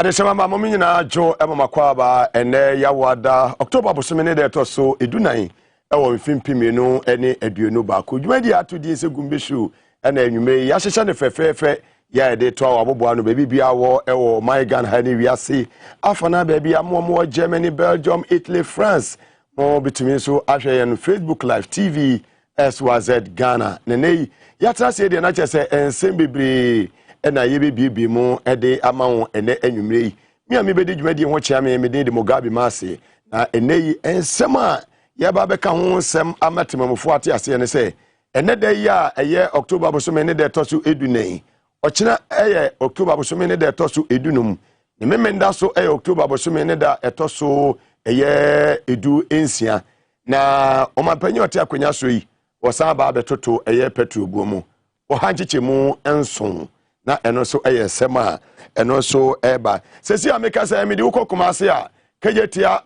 Adesema mama nyina jo emamakwa ene yawada October bosomene de to so edunan ewo mfimpimenu ene aduonu ba ko dwumadi atodi ese gumbeshu ena enwume ya hyehye ne fefefe ya de to awoboa no baby bia wo ewo Maigan hani wiase afana baby amomo Germany, Belgium, Italy, France mo bitumi so ahwe no Facebook Live TV SYZ Ghana nene yatra se de na chese ensem bebre ena yebebibi mu ede amawo ene enwumre yi mi ami bedi dwumadi ho chia me de Mugabe Mase na eneyi ensem a yeba beka ho nsem amatemamfo ate ase ne se ene da yi a eye October bosome ne de tosu edunen ochina eye October bosome ne de tosu edunum ne memenda so eye October bosome ne da etoso eye edu ensia na omapanyi ote akonya so yi wosan ba betoto eye petrol buomu o hanchiche mu enson na eno so eye sema eno so eba sesi ameka say me di ukokuma se a kejetia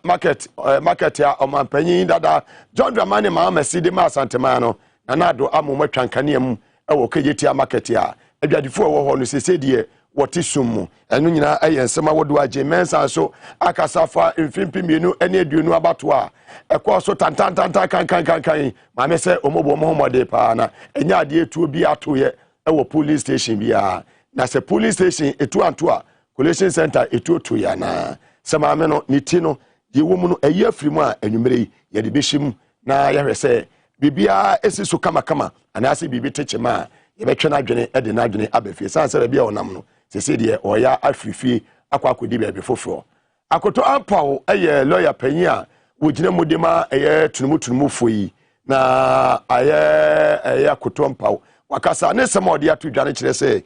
market ya omanpanyin dada John Dramani ma meside ma asantema no na nado amomwatwankane am ewo kejetia market ya adwadifo wo ho no sese die wote sum eno nyina eye nsema wodo agye mensa so akasafa mfimpimienu ene aduonu abato a ekọ so tantantantan kan ma me se omobo mohomode pa na enya ade etuo bi atoye ewo police station bia na se police station etu antoa collation center etu to ya na sema me no niti no ye wo mu no eye afirimu a enwumere yi ye de behim na ye hwese bibia esi so kama ana ase bibi techema ye betwe na adwene e de na adwene abafie sanse bia onam no sese de oya afrifi akwa akodi bia befoforo akoto ampaw eye lawyer panyi a wogina modema eye tunumutunumu foyi na eye akoto ampaw wakasa ne sema odi atu dwane kire se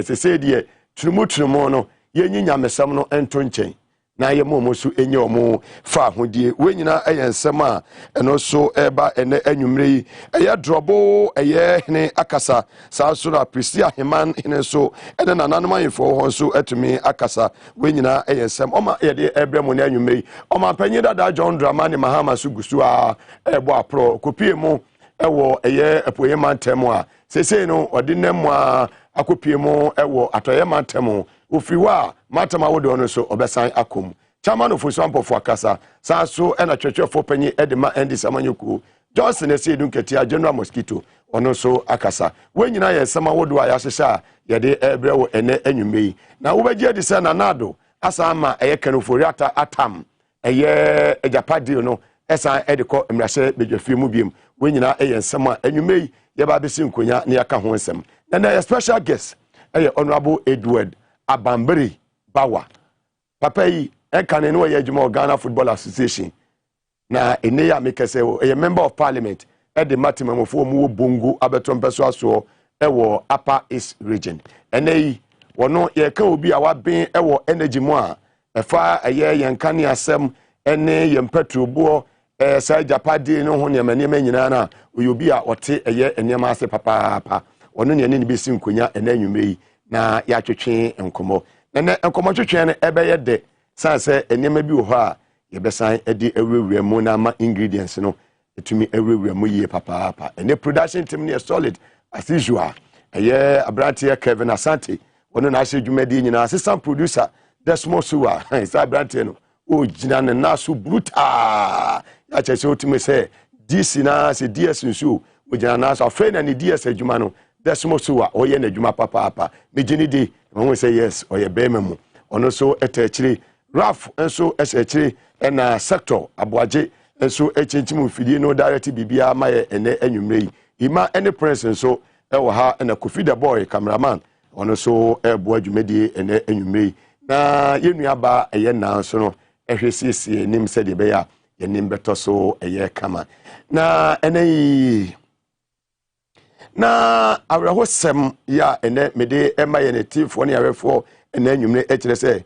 sese de tunumutunumu no yenyi nyamesam no ento nchen na ye momo so enye omo fa hodie wenyina eye nsema eno so eba ene anwumre yi eye drobo eye hene akasa sa so na Prisia Heman hene so ene nananoma yefo ho so atumi akasa wenyina eye nsem oma ye de ebremu na anwumre yi oma panyi dada John Dramani Mahama so gusu a ebo apro kopie mu ewo eye epoye mantemu a sese no odi nemu a akopie mu ewo atoye mantemu ofiwa matama wodo no so obesan akom chama no foso ampofo akasa sanso ena twetwefo panyi edema endi samanyoku Johnson esedu nketia General Mosquito ono so akasa wenyina ye sama wodo a yahyeha ye de ebrewo ene anwumei na wobegye di se na nado asa ama eye kanoforiata atam eye ejapadi no esa ediko emrahye bedwafi mu biem wenyina eye nsema anwumei ye ba besi nkonya ne yaka ho nsem na special guest eye Honorable Edward Abambere Bawa papa yi ekane no ye adwuma Ghana Football Association na ene ya mekese a member of parliament at the matimamofo mu bongo abeton peso aso ewo Upper East region ene yi wono ye ka obi a waben ewo energy mu a efa eye yenkane asem ene yempetrol bo sa japade no ho ne manema nyina na oyobi a ote eye enema ase papa wono ne ne besi nkonya ene anwumre yi na ya twetwe enkomo na enkomo twetwe ne ebe ye de sanse enema bi wo ho a ye besan edi ewuwura mu na ma ingredients no etumi ewuwura mu yie papa ene production team ne solid as usual eye abrante Kevin Asante wono na ahye dwumadi nyina assistant producer Desmo Suwa isa abrante no o jina ne na so brutal ya chese otime se DC na se DS nsu o jina na so afre na ne DS adwuma no Desmo Suwa oye na adwuma papa me jini di won say yes oye bema mu ono so etachiri Raf enso esechiri na sector aboaje enso echenchim fidie no direct bibia maye ene anwumre yi ima any prince enso ewo ha na Kofi the boy cameraman ono so ebo adwumadi ene anwumre na yenua ba eye na so no ehwesiesie nim se de be ya yenim beto so eye kama na ene yi na awrehosem ya ene mede emaye ne tifo ne awefo ene anwumre ekire se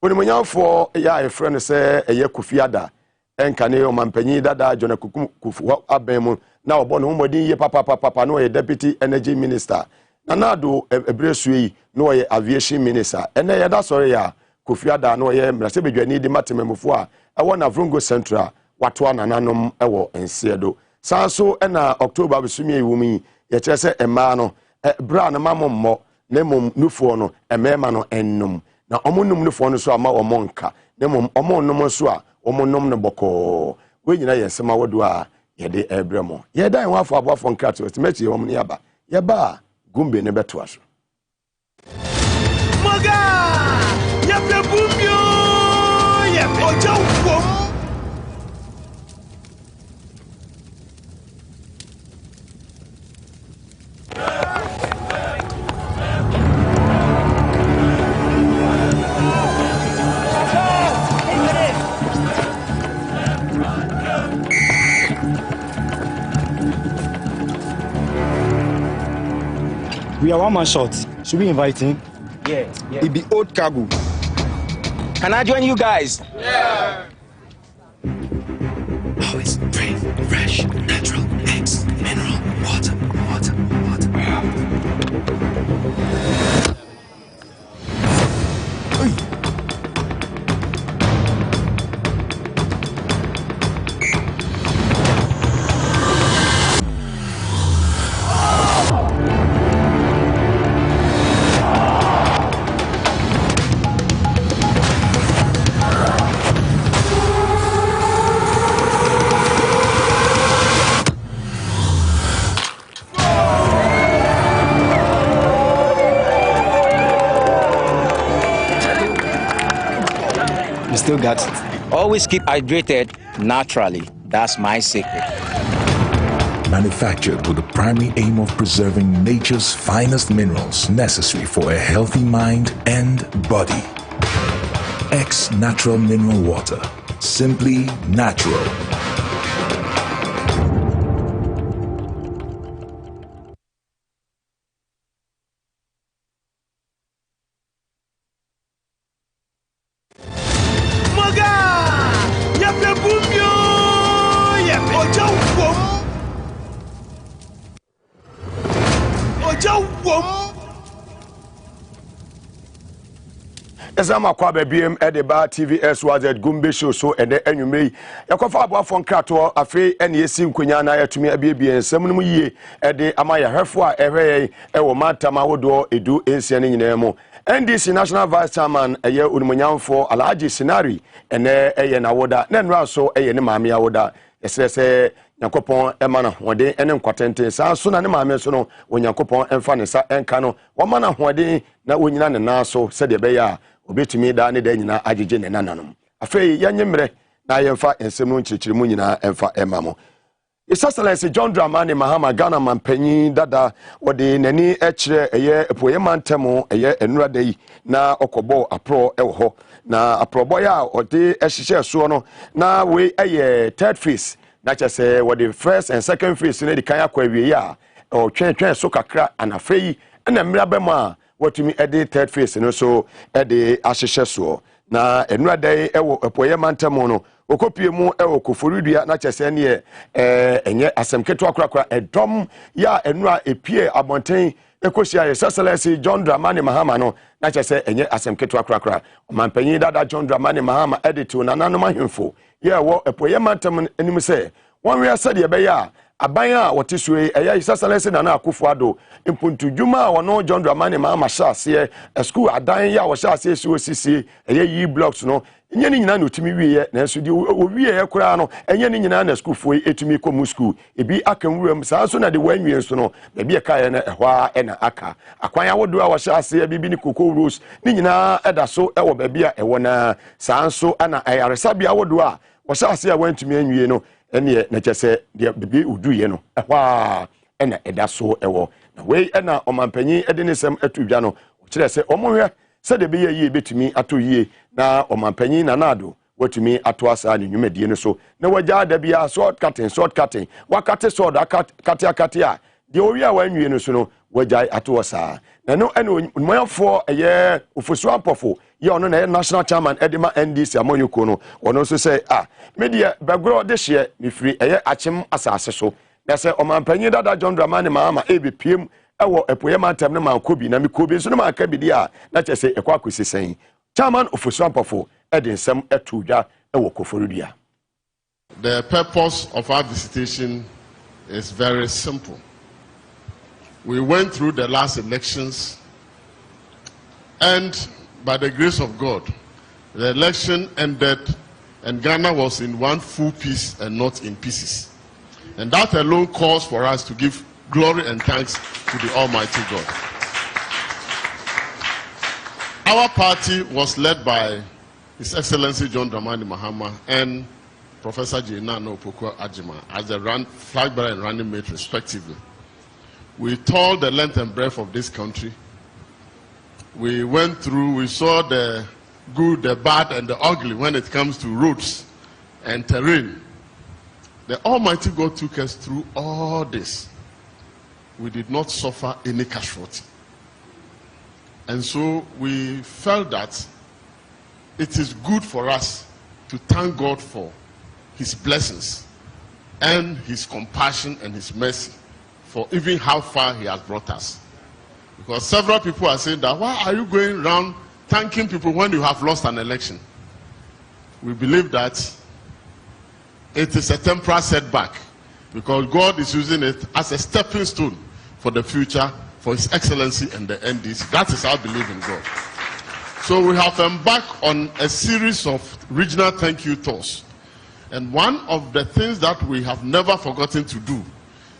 onimonyafo ya efrene se eye Kofiada enkane o mampanyi dada John Kufu abemu na obo no modin ye papa no ye deputy energy minister na nado ebresu yi no ye aviation minister ene ye da sori ya Kofiada no ye mrase bedwani di matememfo a ewo na Vrongo Central wato nananom ewo ensiedo sanso ena October besumi ewumi ye kyerese ema no bra na mamommo na mom nufuo no emema no ennum na omo num no fo no so ama omo nka na omo nom so a omo nom no boko we nyina yesema wodo a yede ebremo yeda en wafo abofo nka to estimate omo ne yaba yeba gumbe ne beto aso Moga yepe bumbio yepe ojo wom. We are one man short. Should we invite him? Yeah. It be old cargo. Can I join you guys? Yeah. Always brave, fresh, natural, eggs, mineral, water. You still got it. Always keep hydrated naturally. That's my secret. Manufactured with the primary aim of preserving nature's finest minerals necessary for a healthy mind and body. X Natural Mineral Water. Simply natural. Ezama kwa bebiem edeba TVS was at Gumbe show so ede enwumei yakofa aboafo nkrato afi ene yesi nkonya na yatumi abiebie nsem no yie ede amaya hwefo a ehwe ewo matama wodo edu ensia ne nyina mu NDC National Vice Chairman eye onimonyamfo Alhaji Sinari ene eye na woda na nra so eye ne maame awoda esese Yankopon emana hode ene nkwatente sa so na ne maame so no onyankopon emfa ne sa enka no womana hode na onyina ne na so se de be ya obetumi da ne da nyina agege ne nananom afei yanyemre na yemfa ensem no nchirikirimu nyina emfa emamo His Excellency John Dramani Mahama Ghana mampanyin dada wode nani ekire eye epoyeman temo eye enurade yi na okobo apro ewo ho na aprobo ya ode ehihye so no na we eye third phase na chese wode first and second phase ne di kan akwa wie ya o twen so kakra anafei na mmira bema watumi ede third phase no so ede ahihye so na enurade ewo epoyeman temo no okopie mu ewo koforudua na chese ne enye asemketo akrakra edom ya enura epie abonten ekosia His Excellency John Dramani Mahama no na chese enye asemketo akrakra mampanyin dada John Dramani Mahama edit na nanom ahemfo ye wo epoye mantem anim se wonwe asade be ya aban a wote suwe eya His Excellency na akufo ado impuntu dwuma wono John Dramani Mahama hyase school adan ya wo hyase suwe sisi eya yi blocks no enye ni nyina na otimi wiye na so di owiye ye kura no enye ni nyina na school fo etumi komu school ebi aka nwuram saa so na de wanwie so no na bi eka ye na ehwa na aka akwan ya wodo a wo hyase bibi ni Cocoa Rose ni nyina eda so ewo ba bia ewo na saa so ana ayaresabia wodo a wo hyase a wantumi anwie no ene na kyese de bibi uduye no ehwa na eda so ewo na we na omampanyin ede ne sem atudwa no kire se omonhwe se de be ye betumi ato yie na omampanyin na nado watumi ato asa ne nwumedie no so na wagya da bia short cutting wakate sword akate a de owi a wanwie no so no wagya ato asa na no ene moyafo eye ofosu apofo ye ono na national chairman edema NDC amoyoko no ono so say media bagro de hye mefiri eye achem asase so na se omampanyin dada John Dramani Mahama ebepiem ewo epoyema tem ne mankobi na mikobi so ne manka bidi a na chese ekwa akosisen chairman ofosu apofo edensem etudwa ewo koforudua. The purpose of our visitation is very simple. We went through the last elections and by the grace of God, the election ended and Ghana was in one full piece and not in pieces. And that alone calls for us to give glory and thanks to the Almighty God. Our party was led by His Excellency John Dramani Mahama and Professor Jenana Opoku Ajima as the flag bearer and running mate respectively. We toured the length and breadth of this country. We went through, we saw the good, the bad, and the ugly when it comes to roads and terrain. The Almighty God took us through all this. We did not suffer any casualty. And so we felt that it is good for us to thank God for His blessings and His compassion and His mercy for even how far He has brought us. Because several people are saying that, why are you going around thanking people when you have lost an election? We believe that it is a temporary setback because God is using it as a stepping stone for the future, for His Excellency and the NDC. That is our belief in God. So we have embarked on a series of regional thank you tours. And one of the things that we have never forgotten to do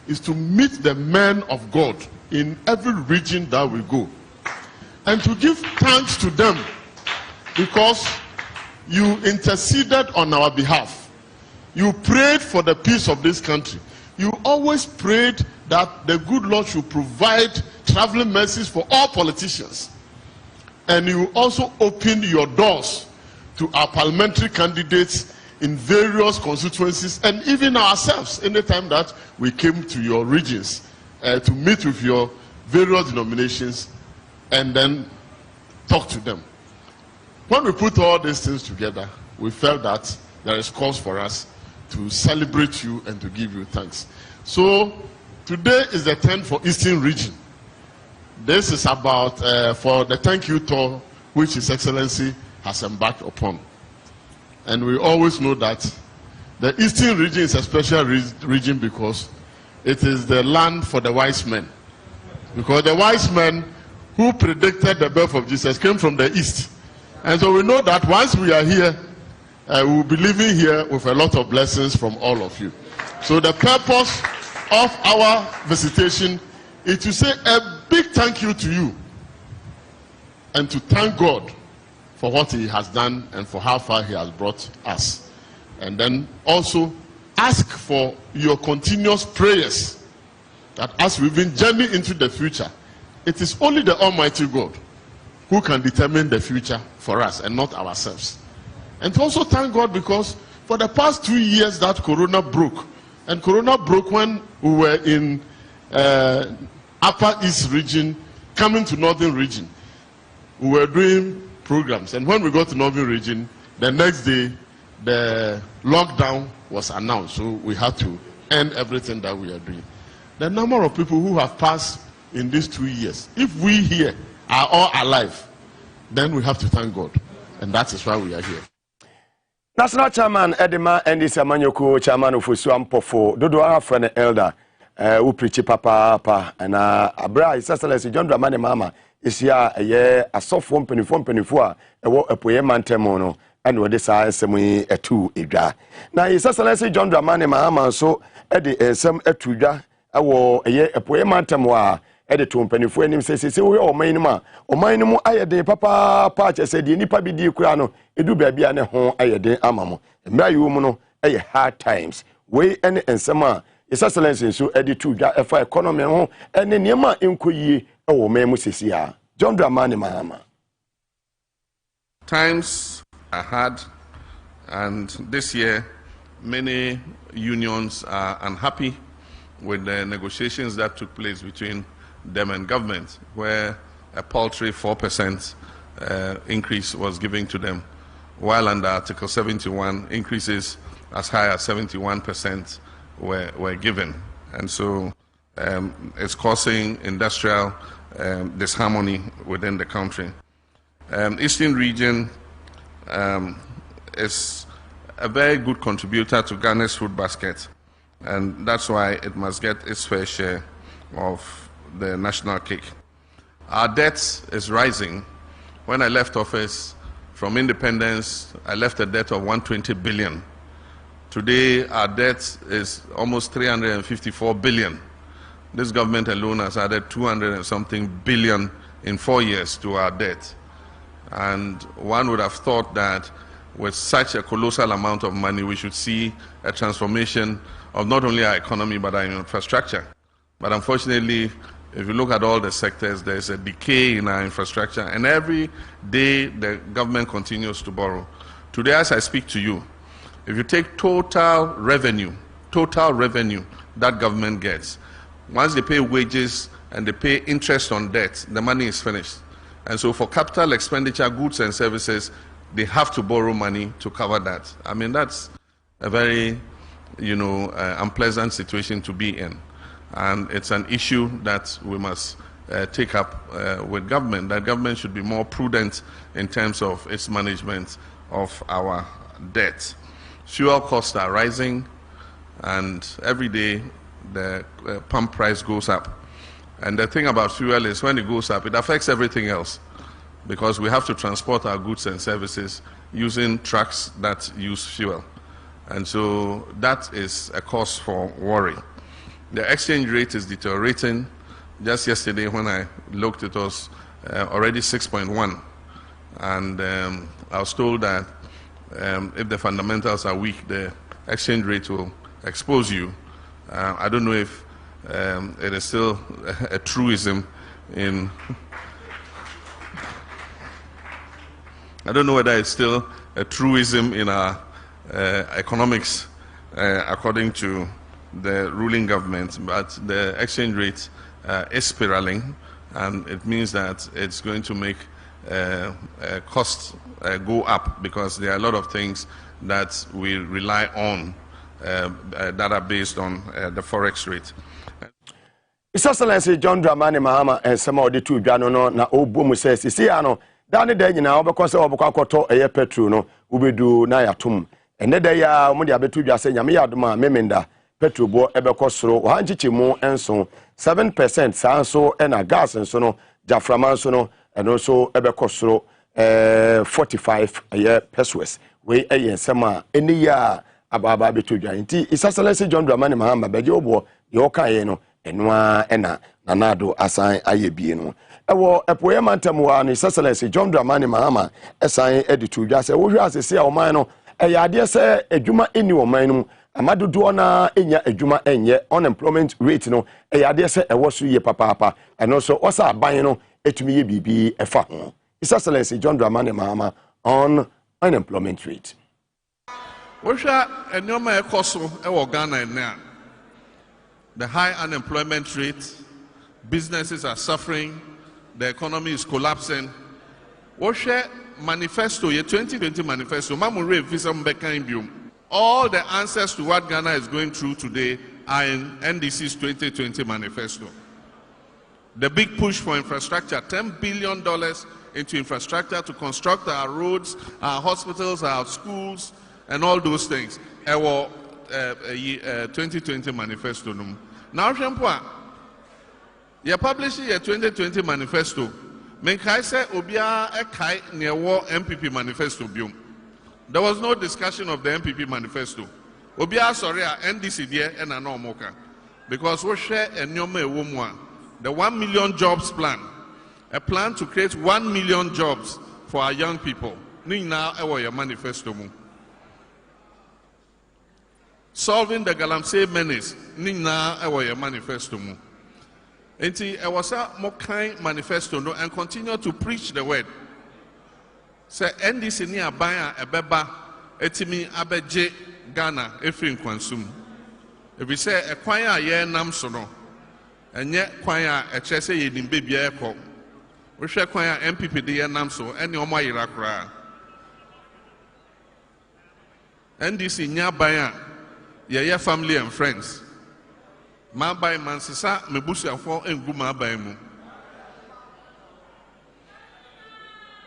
is to meet the men of God in every region that we go. And to give thanks to them because you interceded on our behalf. You prayed for the peace of this country. You always prayed that the good Lord should provide traveling mercies for all politicians. And you also opened your doors to our parliamentary candidates in various constituencies and even ourselves anytime that we came to your regions to meet with your various denominations and then talk to them. When we put all these things together, we felt that there is cause for us to celebrate you and to give you thanks. So today is the 10th for Eastern Region. This is about for the thank you tour which His Excellency has embarked upon. And we always know that the Eastern Region is a special region because it is the land for the wise men. Because the wise men who predicted the birth of Jesus came from the East. And so we know that once we are here, we will be living here with a lot of blessings from all of you. So the purpose of our visitation is to say a big thank you to you and to thank God for what He has done and for how far He has brought us. And then also ask for your continuous prayers that as we even journey into the future, it is only the Almighty God who can determine the future for us and not ourselves. And to also thank God because for the past 2 years that Corona broke, and Corona broke when we were in Upper East region, coming to Northern region. We were doing programs, and when we got to Northern region, the next day, the lockdown was announced, so we had to end everything that we are doing. The number of people who have passed in these 2 years, if we here are all alive, then we have to thank God, and that is why we are here. National Chairman Edema NDC Amanyoko Chairman of Usuampofo Dodo Afrene Elder who preach papa and Abra His Excellency John Dramani Mahama is here a soft one penny a poem temono and what this I semi a two idra. Now His Excellency John Dramani Mahama so at some a tuja a poem temoa editor penifo enim se we o manima mu ayeden papa patch said the nipa bi di kura no edu bia ne ho ayeden amamo emra yi mu no hard times we ene ensem a His Excellency so editor dwa efa economy ho ene niema enkoyie e wo man mu sesi a John Dramani Mahama. Times are hard, and this year many unions are unhappy with the negotiations that took place between them and government, where a paltry 4% increase was given to them, while under Article 71, increases as high as 71% were given. And so it's causing industrial disharmony within the country. Eastern region is a very good contributor to Ghana's food basket, and that's why it must get its fair share of the national cake. Our debt is rising When I left office, from independence, I left a debt of 120 billion. Today, our debt is almost 354 billion. This government alone has added 200 and something billion in 4 years to our debt. And one would have thought that with such a colossal amount of money, we should see a transformation of not only our economy, but our infrastructure. But unfortunately, if you look at all the sectors, there's a decay in our infrastructure, and every day the government continues to borrow. Today, as I speak to you, if you take total revenue that government gets, once they pay wages and they pay interest on debt, the money is finished. And so for capital expenditure, goods and services, they have to borrow money to cover that. I mean, that's a very, unpleasant situation to be in. And it's an issue that we must take up with government, that government should be more prudent in terms of its management of our debt. Fuel costs are rising, and every day the pump price goes up. And the thing about fuel is when it goes up, it affects everything else, because we have to transport our goods and services using trucks that use fuel. And so that is a cause for worry. The exchange rate is deteriorating. Just yesterday when I looked, it was already 6.1. And I was told that if the fundamentals are weak, the exchange rate will expose you. I don't know if it is still a truism in... I don't know whether it's still a truism in our economics according to the ruling government, but the exchange rate is spiraling, and it means that it's going to make costs go up, because there are a lot of things that we rely on that are based on the forex rate. His Excellency John Dramani Mahama and some of the two Janono na Obumu says, "See, ano, Danny Dana, because of Koto, a petrol, no, Ubedu Nayatum, and Nedaya, Mudia Betuja saying, Yamiaduma, Memenda, petrol bo, Ebekosro, Hanchichimu, and so 7% Sanso, and a gas and sono, Jaframansono, and also Ebekosro, 45 a year pesos. We a yen summer, any year about Betuja. Indeed, His Excellency John Dramani Mahama, Bejobo, Yoka Yeno. Enwa ena nanado asan ayebi no ewo epoye mantamwa His Excellency John Dramani Mahama esan editu dwa se wo hwe asese a oman no eyade se adwuma eni oman no amadodo na enya adwuma enye unemployment rate no eyade se ewo so ye papapa eno so osa aban no etumi ye bibi efa ho. His Excellency John Dramani Mahama on unemployment rate. Wo hwa enoma ekoso ewo Ghana na the high unemployment rate, businesses are suffering, the economy is collapsing. What share manifesto, your 2020 manifesto, all the answers to what Ghana is going through today are in NDC's 2020 manifesto. The big push for infrastructure, $10 billion into infrastructure to construct our roads, our hospitals, our schools, and all those things. 2020 manifesto. Now, you publish your 2020 manifesto. Menkai say Obia Ekai near war MPP manifesto. There was no discussion of the MPP manifesto. Obia sorry, NDC there and no moka. Because we share a nyome womwa. The 1 million jobs plan. A plan to create 1 million jobs for our young people. Ning now your manifesto. Solving the Galamsey menace, Nina your manifesto. Enti Ewasa Mokai manifesto no and continue to preach the word. Say NDC ni abaya ebeba etimi abeje Ghana efrin kwansum. If we say a kwanya ye nam so no, enye kwanya e che say ye nimbe bia ekọ. We hwe kwanya MPP de ye nam so ene omo ayira kra. NDC nya abaya your family and friends. Ma by Mansisa, Mebusia for and Guma by mu.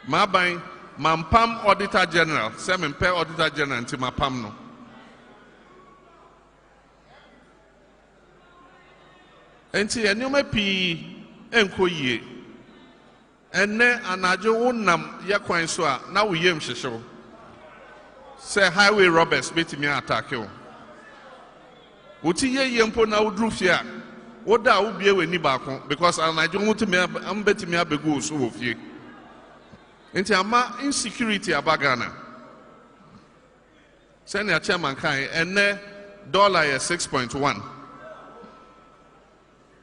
Ma by Mampam Auditor General, Seven Pair Auditor General, and Timapamno. And see a new P. Enko ye. ene anajo wonam yakwan so a na wo yem hyehyew say highway robbers betimi attack you Uti ye yempo na udru fie a woda wo bie weni baako because anajo mutimi ambetimi abegu so wo fie enti ama insecurity abagana send your chairman kai ene dollar is 6.1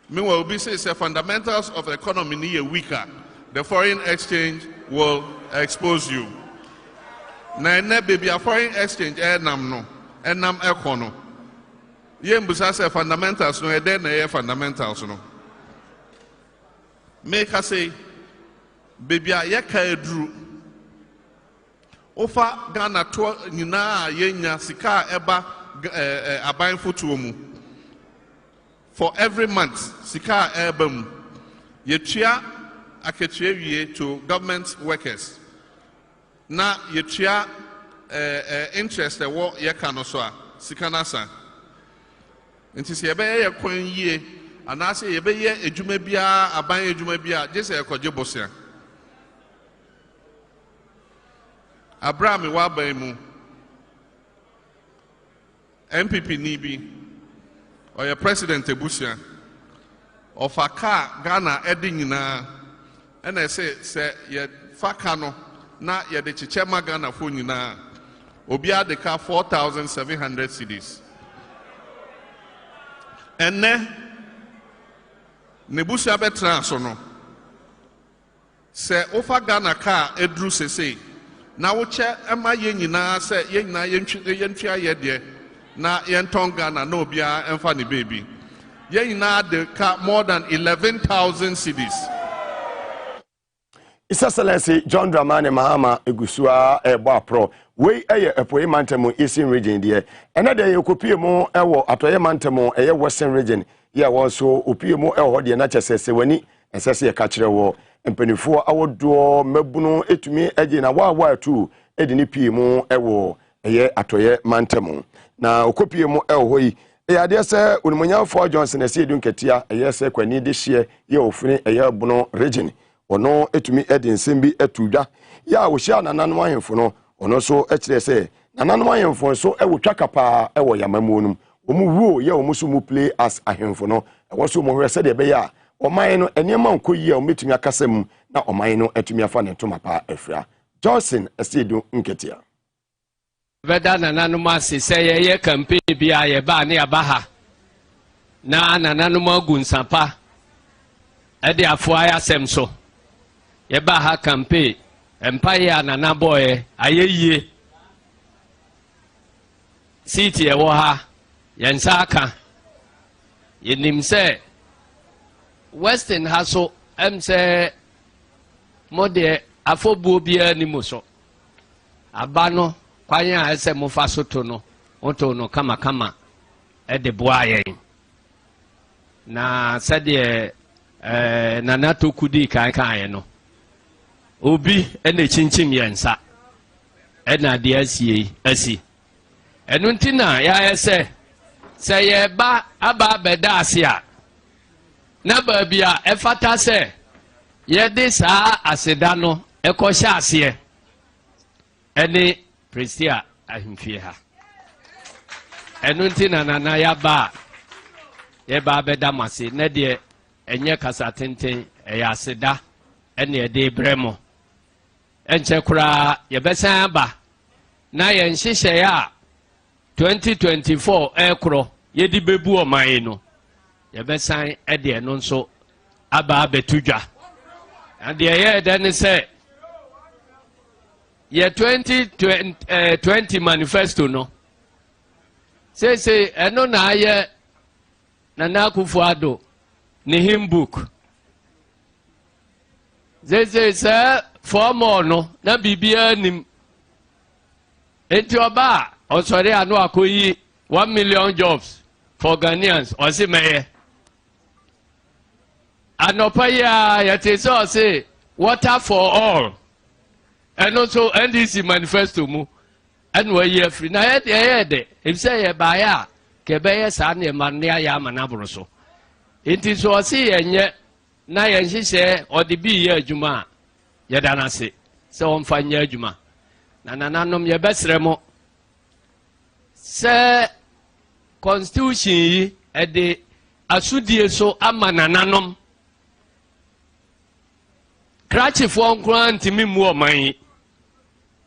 meanwhile we say fundamentals of the economy ni weaker the foreign exchange will expose you na ene baby a foreign exchange enam no enam ekono Yembusa say fundamentals no ede na fundamentals no. Make us say baby a ye ka edru. Ofa Ghana to nyina yenya sika eba aban fotuo mu. For every month sika eba mu. Yetua aketua wie to government workers. Na yetua interest wo ye ka no so a sika na sa. Nti se yebe ye kwan yie anase yebe ye edwuma bia aban edwuma bia je se ekoje bosia Abraham wa ban mu MPP ni bi oye president ebusia of aka Ghana edi nyina na se ye faka no na ye de chichema Ghana fo nyina obi ade ka 4,700 cedis ene nebusia betra so no se ofa Ghana ka edru sese na wo che ema ye nyina se ye nyina yentwa ye de na yenton Ghana na obia emfa ne baby ye nyina de ka more than 11,000 cedis. His Excellency John Dramani Mahama Egusua Ebo Pro we eye epoye mantemu Eastern region there enade ye kopie mu ewo atoye mantemu eye Western region ye wonso opie mu ewo de na chesese wani ensese ye ka kire wo empanifo awodo mabunu etumi age na wa atu edi ni pie mu ewo eye atoye mantemu na okopie mu ewo hoyi ade se onimonyafo Johnson ese edu nketia eye se kwani de hye ye ofuni eye bunu region ono etumi edi nsembi etudwa ya wo hye nananom ahemfo no ono so ekire se nananom ahemfo so ewotwa kapa ewo yamamonum omuwuo ye omuso mu play as ahemfo no ewo so mo hwese de be ya oman no enema nkoyi a ometumi akasam na oman no etumi afa ne ntoma pa afra Johnson esedu nketia Veda nananom asese ye campaign bia ye ba ne abaha na nananom agunsapa ede afo ya semso ye ba ha campaign empire nana boy ayeye city e wo ha yensa aka yenim se Western haso emse mode afobuo bia ni muso abano kwanya ese mufa soto no onto no kama de boa yen na sede nana to kudi kan no obi ene chinchim yensa ena de asi enu ntina ya ese se ye ba aba beda asia na ba bia efata se ye de saa aseda no ekosha asie ene prestia ahimfie ha enu ntina nana ya ba ye ba beda mase na de enye kasa tenten eya aseda ene de bremo enche kura ye besan ba na ye nhihye ya 2024 ekro ye di bebu oman no ye besan ede no nso aba betudwa ade ye de ne se ye 2020 manifesto no say eno na aye Nana Akufo-Addo ne hymn book say for more no na bibia nim enti oba osore anu akoyi 1 million jobs for Ghanaians osi meye anopa ya yete say water for all and also NDC manifesto mu and we ye free na ye if say ye baya ke be ye sa na man ya manabro so enti so osi yenye na ye nhihye odi bi ye adwuma yɛda no ase sɛ ɔmfa nyɛ adwuma na nananom yɛbɛsrɛ mo sɛ constitution yi ɛde asudie so ama nananom krakyefoɔ nkoraa ntimi mmu ɔman yi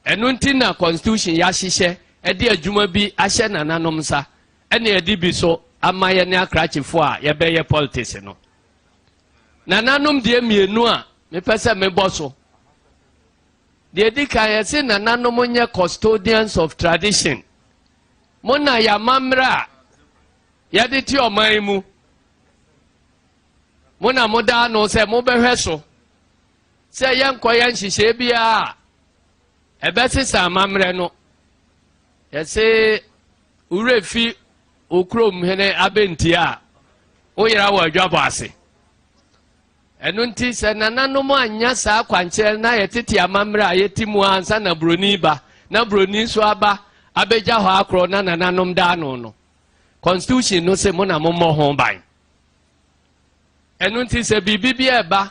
ɛno nti na constitution yɛahyehyɛ ɛde adwuma bi ahyɛ nananom nsa ɛne ɛde bi so ama yɛ ne akrakyefoɔ a yɛbɛyɛ politics no nananom deɛ mmienu a mepɛ sɛ mebɔ so deɛ di kan yɛse nananom nyɛ custodians of tradition mo na yɛamammerɛ a yɛde te ɔman mu mo na modaa no sɛ mobɛhwɛ so sɛ yɛnkɔ yɛn nhyehyɛe biara a ɛbɛsesa amammerɛ no yɛse wura fi okurom hene abɛntie a woyera wɔ adwabɔ ase ɛno nti sɛ nananom anya saa kwankyerɛ na yɛtete amammerɛ a yɛti mu ansa na buroni ba na buroni nso aba abɛgya hɔ akorɔ na nananom daa no constitution no sɛ mo na mommɔ ho ban ɛno nti sɛ biribi bi ɛba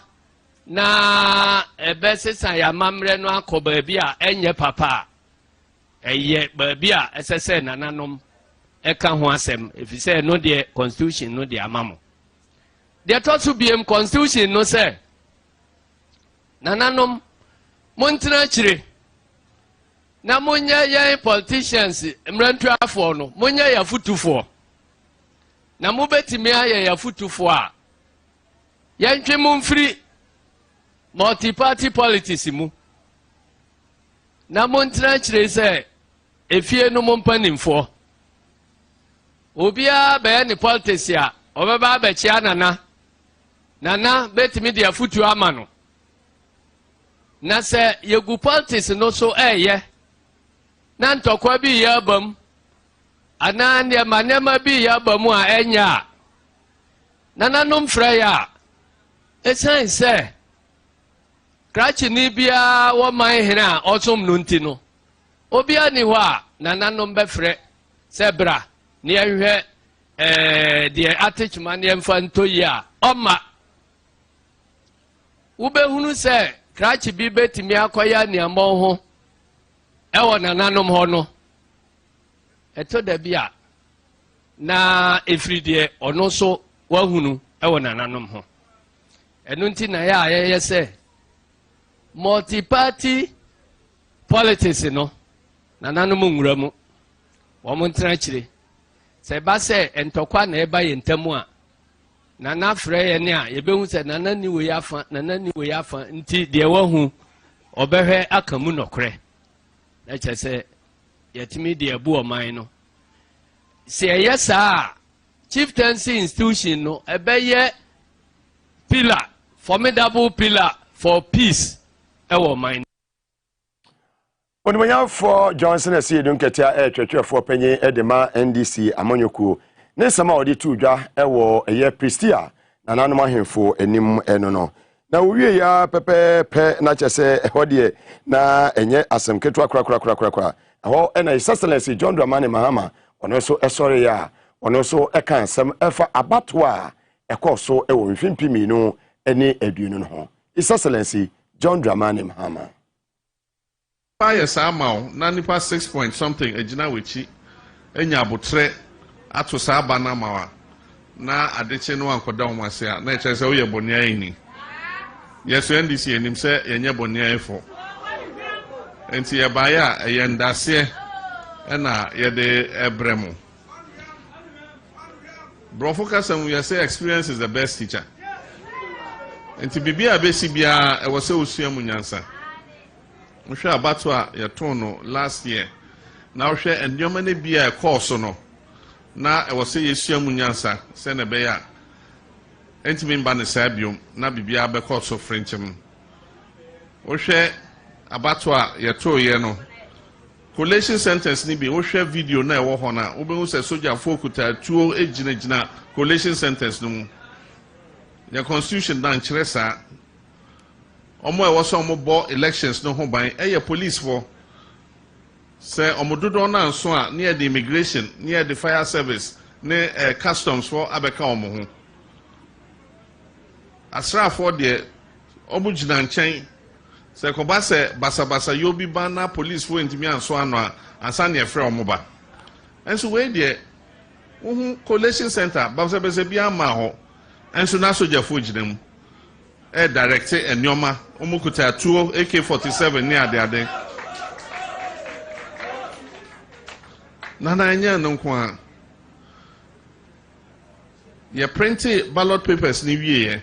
na ɛbɛsesa yɛ amammerɛ no akɔ baabi a ɛnyɛ papa a ɛyɛ baabi a ɛsɛ sɛ nananom ɛka ho asɛm ɛfiri sɛ ɛno deɛ constitution no deɛ ama mo deɛ ɛtɔ so biem constitution no sɛ nananom montena akyire na monyɛ yɛn politicians mmerantuafoɔ no monyɛ yɛ afotufoɔ na mobɛtumi ayɛ yɛ afotufoɔ a yɛntwe mo mfiri multi-party politics mu na montena akyire sɛ efie no mo mpanimfoɔ obiara bɛyɛ ne politics a ɔbɛba abɛkyia nana bɛtumi de afotuo ama no na sɛ yɛgu politics no so ɛyɛ na ntɔkwa bi yɛ aba mu anaa nneɛma bi yɛ aba mu a ɛnyɛ a nananom frɛ yɛ a ɛsiane sɛ krakyeni biara wɔman hene a ɔsom no nti no obiara ni hɔ a nananom bɛfrɛ sɛ bra ne yɛhwɛ deɛ atekyema ne yɛmfa ntɔ yi a ɔma wobɛhunu sɛ krakye bi bɛtumi akɔyɛ aneammɔ ho ɛwɔ nananom hɔ no ɛtɔ da bi a na ɛfiri deɛ ɔno so wahunu ɛwɔ nananom ho ɛno nti na yɛ a yɛyɛ sɛ multi-party politics no nananom nwura mu wɔn ntena akyire sɛ ɛba sɛ ntɔkwa na ɛba yɛ ntam a nana frɛ yɛ ne a yɛbɛhu sɛ nana ni wei afa nti deɛ wahu ɔbɛhwɛ aka mu nɔkorɛ na kyerɛ sɛ yɛtumi de abu ɔman no sɛ ɛyɛ saa a chieftaincy institution no ɛbɛyɛ pillar formidable pillar for peace ɛwɔ ɔman no. Onimanyafo Johnson asi edu nketea twetwefoɔ panyin edema NDC amanyokuo ne nsɛm a ɔde tu dwa ɛwɔ ɛyɛ Pristia na nanom ahemfo anim ɛno no na owie ya pɛpɛpɛ na kyɛsɛ ɛhɔ deɛ na ɛnyɛ asɛm ketewa krakrakrakrakra ɛhɔ ɛna His Excellency John Dramani Mahama ɔno so ɛsɔre ya ɔno so ɛka nsɛm ɛfa abato a ɛkɔ so ɛwɔ mfimpi no ɛne aduonu no ho. His Excellency John Dramani Mahama fire sama na nipa 6 point something ejina wechi enya abotre ato saa aba na mawa na adeche no ankoda ho ase a na eche se wo ye boni ayini yeso NDC enim se yenye boni ayefo enti ye baya eye ndase na ye de ebremu brofo kasam we say experience is the best teacher enti bibia besi bia e wo se osua mu nyansa nhwe abato a yeton no last year na hwe endioma ne bia course no na e wo se yesua mu nyansa se ne be ya entimi mba ne sabium na bibia be course of frenchim wo hwe abato a yeto ye no collation sentence ni bi wo hwe video na e wo ho na wo be hu se soldier fokuta tuo ejinagina collation sentence no mu ya constitution dan kire sa omo e wo so omo bo elections no ho ban eye police for say omo dodo na nso a near the immigration near the fire service ne customs for abeka omo ho asra for the omo gina nchen Se koba se basa yobi bana police fo ntimi anso ano ansa ne efre omoba enso we de collation center basa bia ma ho enso na soja fo ginam direct enyoma omukuta 2 AK47 ni ade nana anya no kwa ye print ballot papers ni wie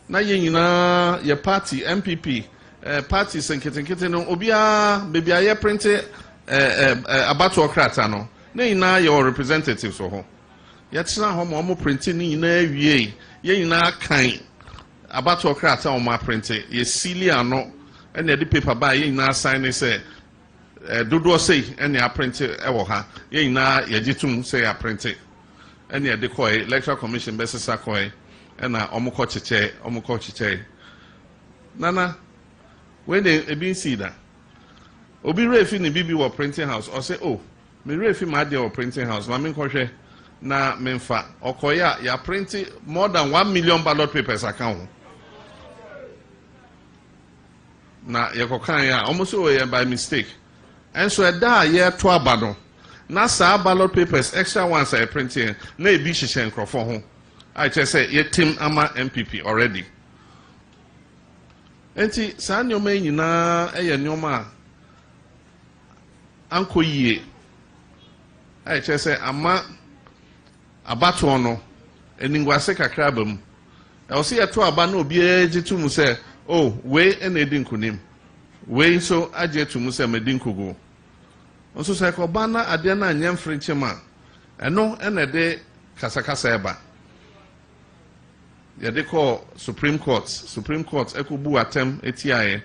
na ye nyina ye party MPP parties nkete no obia bebia ye print abato krata no na nyina your representatives ho ye tsena ho mo print ni nyina wie ye nyina kan abato krata o ma print ye sili ano na the paper ba ye nyina sign say dodo say na print e wo ha ye nyina ye gitum say ya print na de koy electoral commission be sesa koy na omukọ chiche nana when they been see that obi refi ni bibi wo printing house or say oh me refi ma dey wo printing house ma me nkọhwe na memfa okoya ya print more than 1 million ballot papers account na ye kokan ya almost oh by mistake and so da ye to abado na sa ballot papers extra ones I printing na e bi hihye nkrofo ho I just say ye team ama MPP already. Enti sa nyoma nyina eye nyoma anko yie. I just say ama abato no eningwase kakra bam. E o se ye to aba na obi ejitu mu se oh we na edi nkunim. We so ajetu mu se medi nkugo. Onso se ko ba na ade na anyam frinchema. Eno na de kasakasa eba. They call Supreme Court ekubu atem etiaye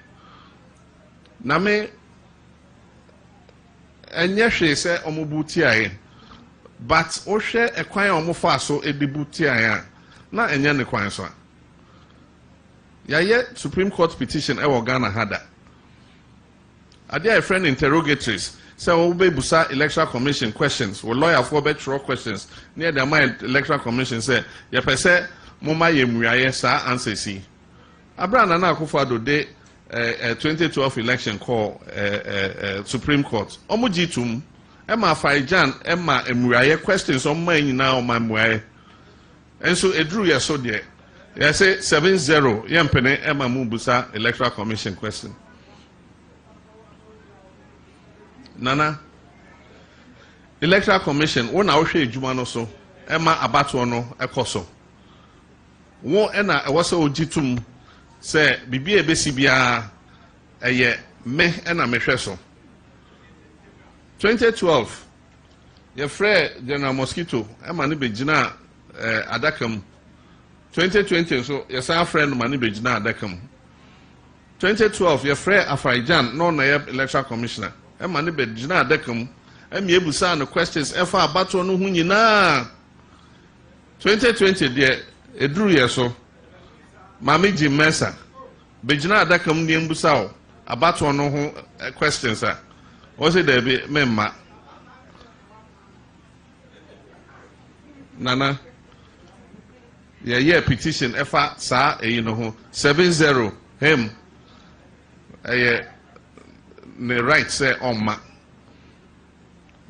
na me enye hwe se omubu tiaye but ohwe ekwan omufa so edibu tiaye na enye ne kwan so ya Supreme Court petition ewo Ghana hada ade a friend interrogatories say we busa electoral commission questions we lawyer for better questions near the mind electoral commission say ya pese moma yemuaye sa ansesi abrana na akufado de 2012 election call Supreme Court omujitum ema faijan ema emuaye questions omma nyina omma muaye enso edru ye so de ye say 70 yempene ema mubusa electoral commission question nana electoral commission wona wo hwe ejuma no so ema abato no ekoso wo ena ewose ojitum se bibia ebesi bia eye me ena mehwe so 2012 ye frɛ General Mosquito ema ne begina adakam 2020 so ye san frɛ no ma ne begina adakam 2012 ye frɛ Afaijan no na ye electoral commissioner ema ne begina adakam emi ebusa no questions efa abato no hu nyina 2020 de edru yeso mami Jimesa bejina adakam ni mbusa o abato no ho questions a o say there be memma nana ye petition efa sa eyi no ho 70 him ne right say on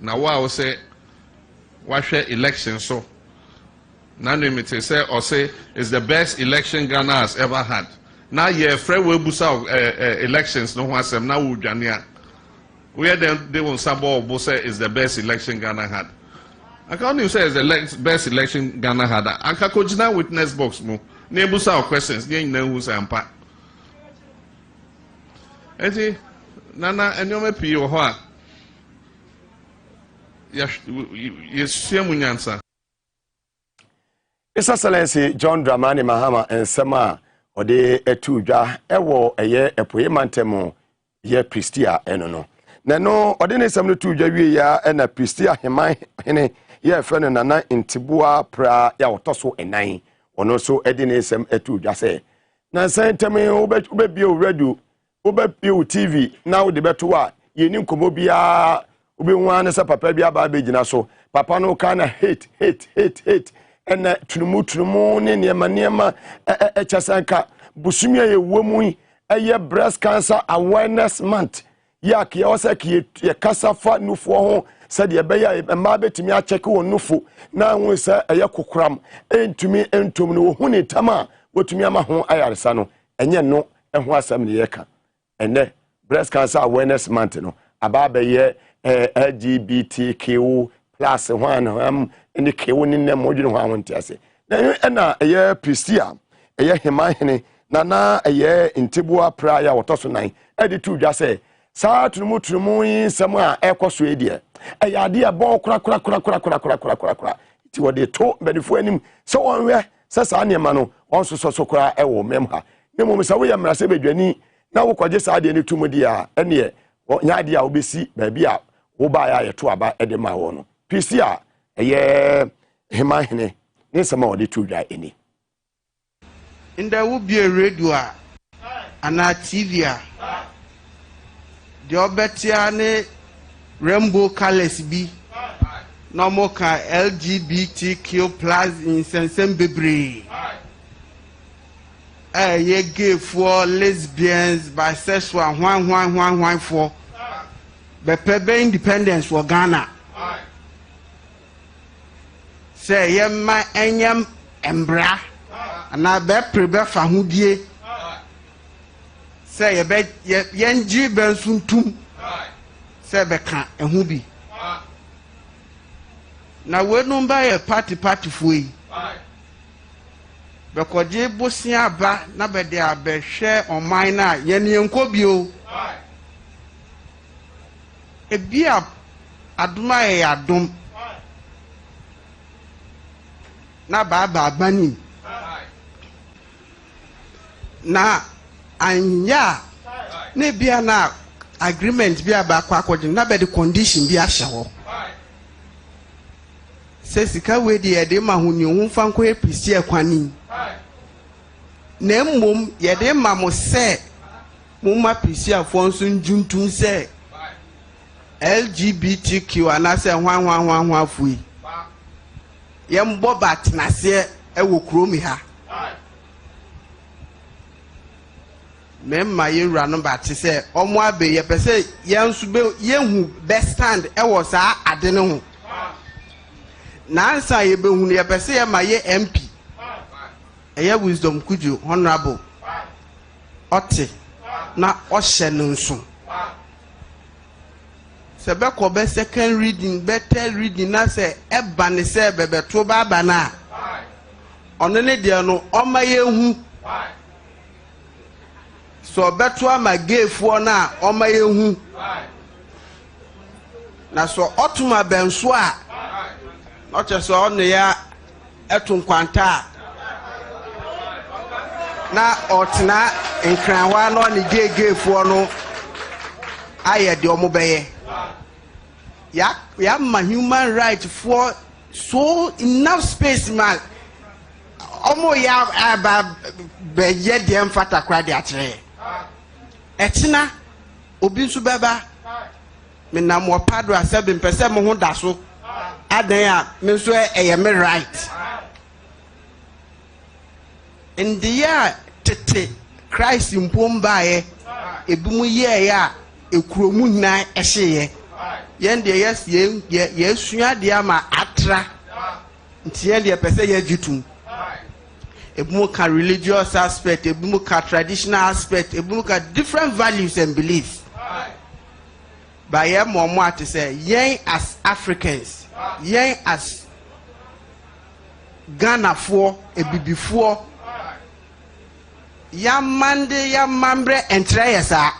na wa say wa hwe election so Nanimite say or say is the best election Ghana has ever had. Now ye free we busa elections no one sem now udwania. Where then they will sabo say is the best election Ghana had. I can't even say is the best election Ghana had. I can kojina witness box mo. Ne busa questions ye na hu say ampa. Enti nana enyome pi wo ho a. Yes munyansa. His Excellency John Dramani Mahama ensema ode etudwa ewo eye epoye mantemo ye Pristia eno no ode ne sem no tudwa wie ya na Pristia heman hene ye fe no nana ntibua pra ya wotoso enan ono so ede ne sem etudwa se na senteme obebie o radio obebie o TV na wo de beto a ye ni nkomo bia obenhu an se papa bia ba begina so papa no kana hate ena tunumu ne niema echasanka busumia ye womu breast cancer awareness month yak ye wose ki ye kasafa nufo ho said ye beya mma betimi a check won nufo na hu se eye kokram entumi entom no huni tama wotumi ama ho ayaresa no enye no ho asam ne ye ka ene breast cancer awareness month no aba be ye LGBTQ plus one in ke woni ne modwene ho awonte ase na eye Pristia eye hemahene na eye intibua prayer wotoso nan edi tu dwa se saa tunumu nsem a ekoso edie eye ade e bon kura ti wode to bedifo anim so wonwe se saa niema no onsoso kura ewo memha nemo misa wo ye mrase bedwani na wo kwaje saa de ne tumudi a ene nyaade a obesi ba bi a wo ba ya yeto aba ede ma wo no Pristia eye hemahene ne nsem a wode tu dwa eni in there will be a radio and a TV. The Obetiane rainbow colors be no more LGBTQ plus in Sansan Bebre. Ye gay for lesbians, bisexual, one for. But Pebe independence for Ghana. Say, yem my enyam embra. And I bet prepare for Hudie. Say, a bet Yenji Bensun Tum. Say, Becca and Hubi. Now, we don't buy a party for you. Because J. Bosia Ba, Nabba de Abe share on minor, Yenny and Kobio. A beer admire Adum. Nababa Bunny. Na anya ne bia na agreement bia ba kwa kwodin na be the condition bia hyeho se sika we de de ma huni hu fa nko episi ekwani na mmom ye de ma mo se mo ma pisi afo nso njuntum se LGBTQ anase hwan afui ye mbo bat na se ewo kromi ha memma ye ranu ba te se omo abe ye pese ye nsu be ye hu best stand e wo saa ade ne ho na ansa ye be hu ye pese ye ma ye MP eye wisdom kuju honorable ote na ohye no nso se be ko be second reading be third reading na se e ba ne se be to ba na ono ne de no o ma ye hu so beto ama gay for na oma yehu na so otuma benso a no che so ono ya etun kwanta na otna nkranwa no ni gay for no aye de omo beye ya ma human right for so enough space man omo ya aba beye de mfata kwa de atere etina obi nso beba me na mo pado asebe mpese mo ho da so adan a me nso eye me right in the year tete Christ mpomba ye ebimu ye ya ekromu na ehye ye nde yes ye sua de ama atra ntie de pese ye gitum ebumu ka religious aspect, ebumu ka traditional aspect, ebumu ka different values and beliefs. By ye momo to say, yen as Africans, yen as Ghana for a bibi for yamande yamambre entreyesa.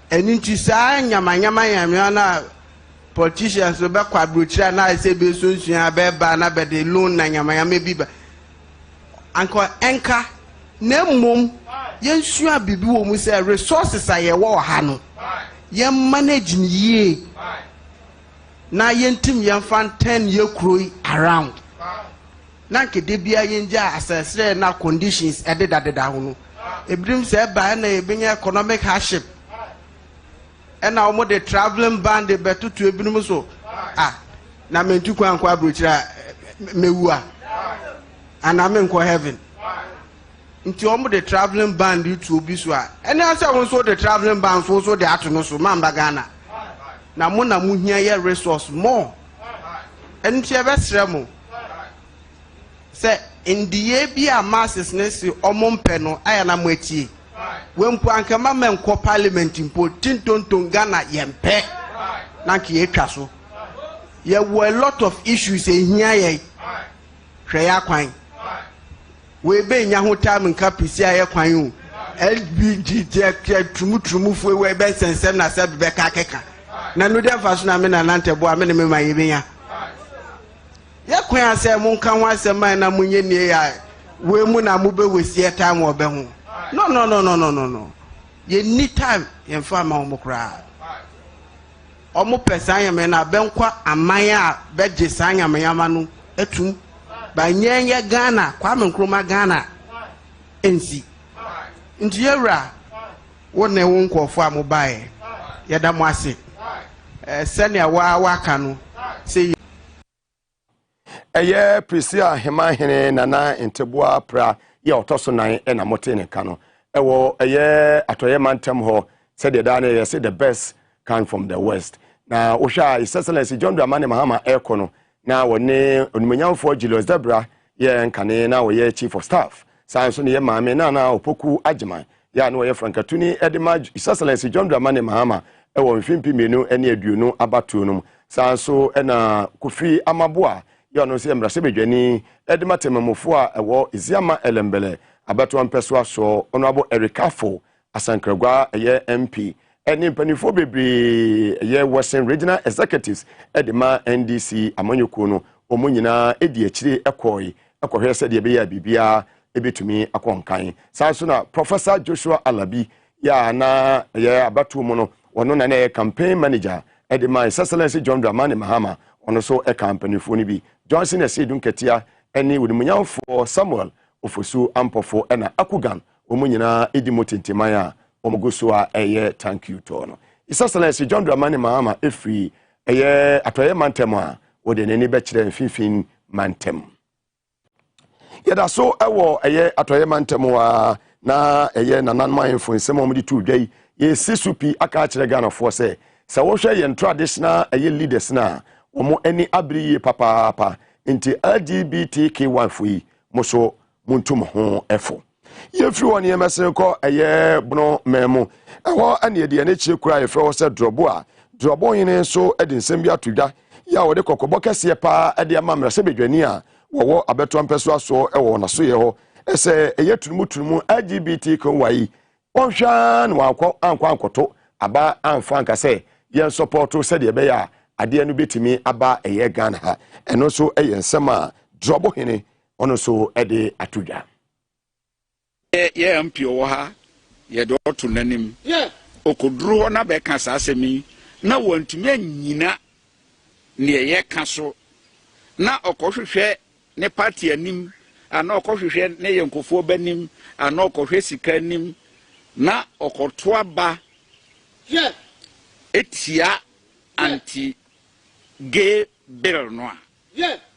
And into sa nyama politicians so be kwabrochira na se be sunsun be ba na be de loan na nyama bi ba anko enka na mmom yensua bibi wo mu se resources aye wo ha no ye manage ni ye na yentim yemfa 10 ye kroi around na nke de bia yenja asesere na conditions ededadeda ho no ebrim se ba na ebenya economic hardship and now more the traveling band they better to ebinum so na mentu kwa nkwa abrochira mewua and I'm in heaven nti omo the traveling band to obi so a ene ase won so the traveling band so the ato no so mamba Ghana na mo hia ye resource more enti e be sere mo se indiye bi a masses ne si omo mpe no aya na mo atie wempu ankama menko parliament mpo tintonton Ghana yempe na ke etwa so there were a lot of issues here ye hwe ya kwan we be nya ho time nka pisi aye kwan o LBG je trumu fo we be sensem na se be ka keka na no dem fa so na me na nante bo a me me ma ye benya ye kwan ase mu nka ho ase man na munye nie ya we mu na mu be wesie time obe ho no ye need time ye fa ma mo kra omo pesa me na benkwa amanya be je sanya me yama no etum ba nyenye Ghana kwa me nkroma Ghana ensi nti yewra wona wo nkofo amobae yeda mo ase sene wa ka no se eye Prisia Hemahene nana Nteboa pra ye otoso nan na mote ne ka no ewo eye atoye mantem ho said the dane ye say the best come from the west na ohwa His Excellency John Dramani Mahama Ekono na wone onimanyamfo Julius Debra ye nkane na wo ye chief of staff sanso ne ye maame na opoku agyeman ya na wo ye Frankatuni edema His Excellency John Dramani Mahama ewo mfimpi menu ene aduonu abatu no sanso ena Kofi Amaboa ya no se mrase bedwani edema temamofo a ewo Iziama Elembele abato ampeso aso Honorable Erikafo Asankragwa eye MP eni mpanifo bebre eye Western Regional Executives edema NDC amanyoko no omunyina edi akire ekohwe se de be ya bibia ebetumi akonkan sanso na Professor Joshua Alabi ya na eye abato mu no wono na na campaign manager edema His Excellency John Dramani Mahama ono so company fo ni bi Johnson Esedun Ketia eni wodimunyamfo Samuel Ofosu Ampofo ena Akugan omunyina edi motentemaya omuguso a eye thank you to no His Excellency John Dramani Mahama efri eye atoye mantem a wode neni be kire mfimfin mantem yeda so ewo eye atoye mantem wa na eye nananman info nsem omudi tu dwai ye sisupi aka kire Ghana fo se wo hwe ye traditional eye leaders na omo eni abriye papa nti LGBTQ1 fui moso muntum ho efo yefri won ye mesen ko eye bno memo ewo ane de ne chie kura yefre wo se drobo yin so edinsem bi atodwa ya wo de kokobo kese pa ade amamra se bedwani a wo abeto ampeso aso ewo na so ye ho ese eye tunumu LGBTQ1 onhwan wa ankoto aba amfa nka se ye support se de be ya ade anu betimi aba eye Ghana ha eno so eye nsem a drobo hene ono so ede atodwa ye mpio wo ha ye do to nanim okoduru na be ka sasemi na wantumi anyina ne ye ka so na okohwehwe ne party anim ana okohwehwe ne yenkofo banim ana okohwe sika anim na okoto aba etia anti gay bill no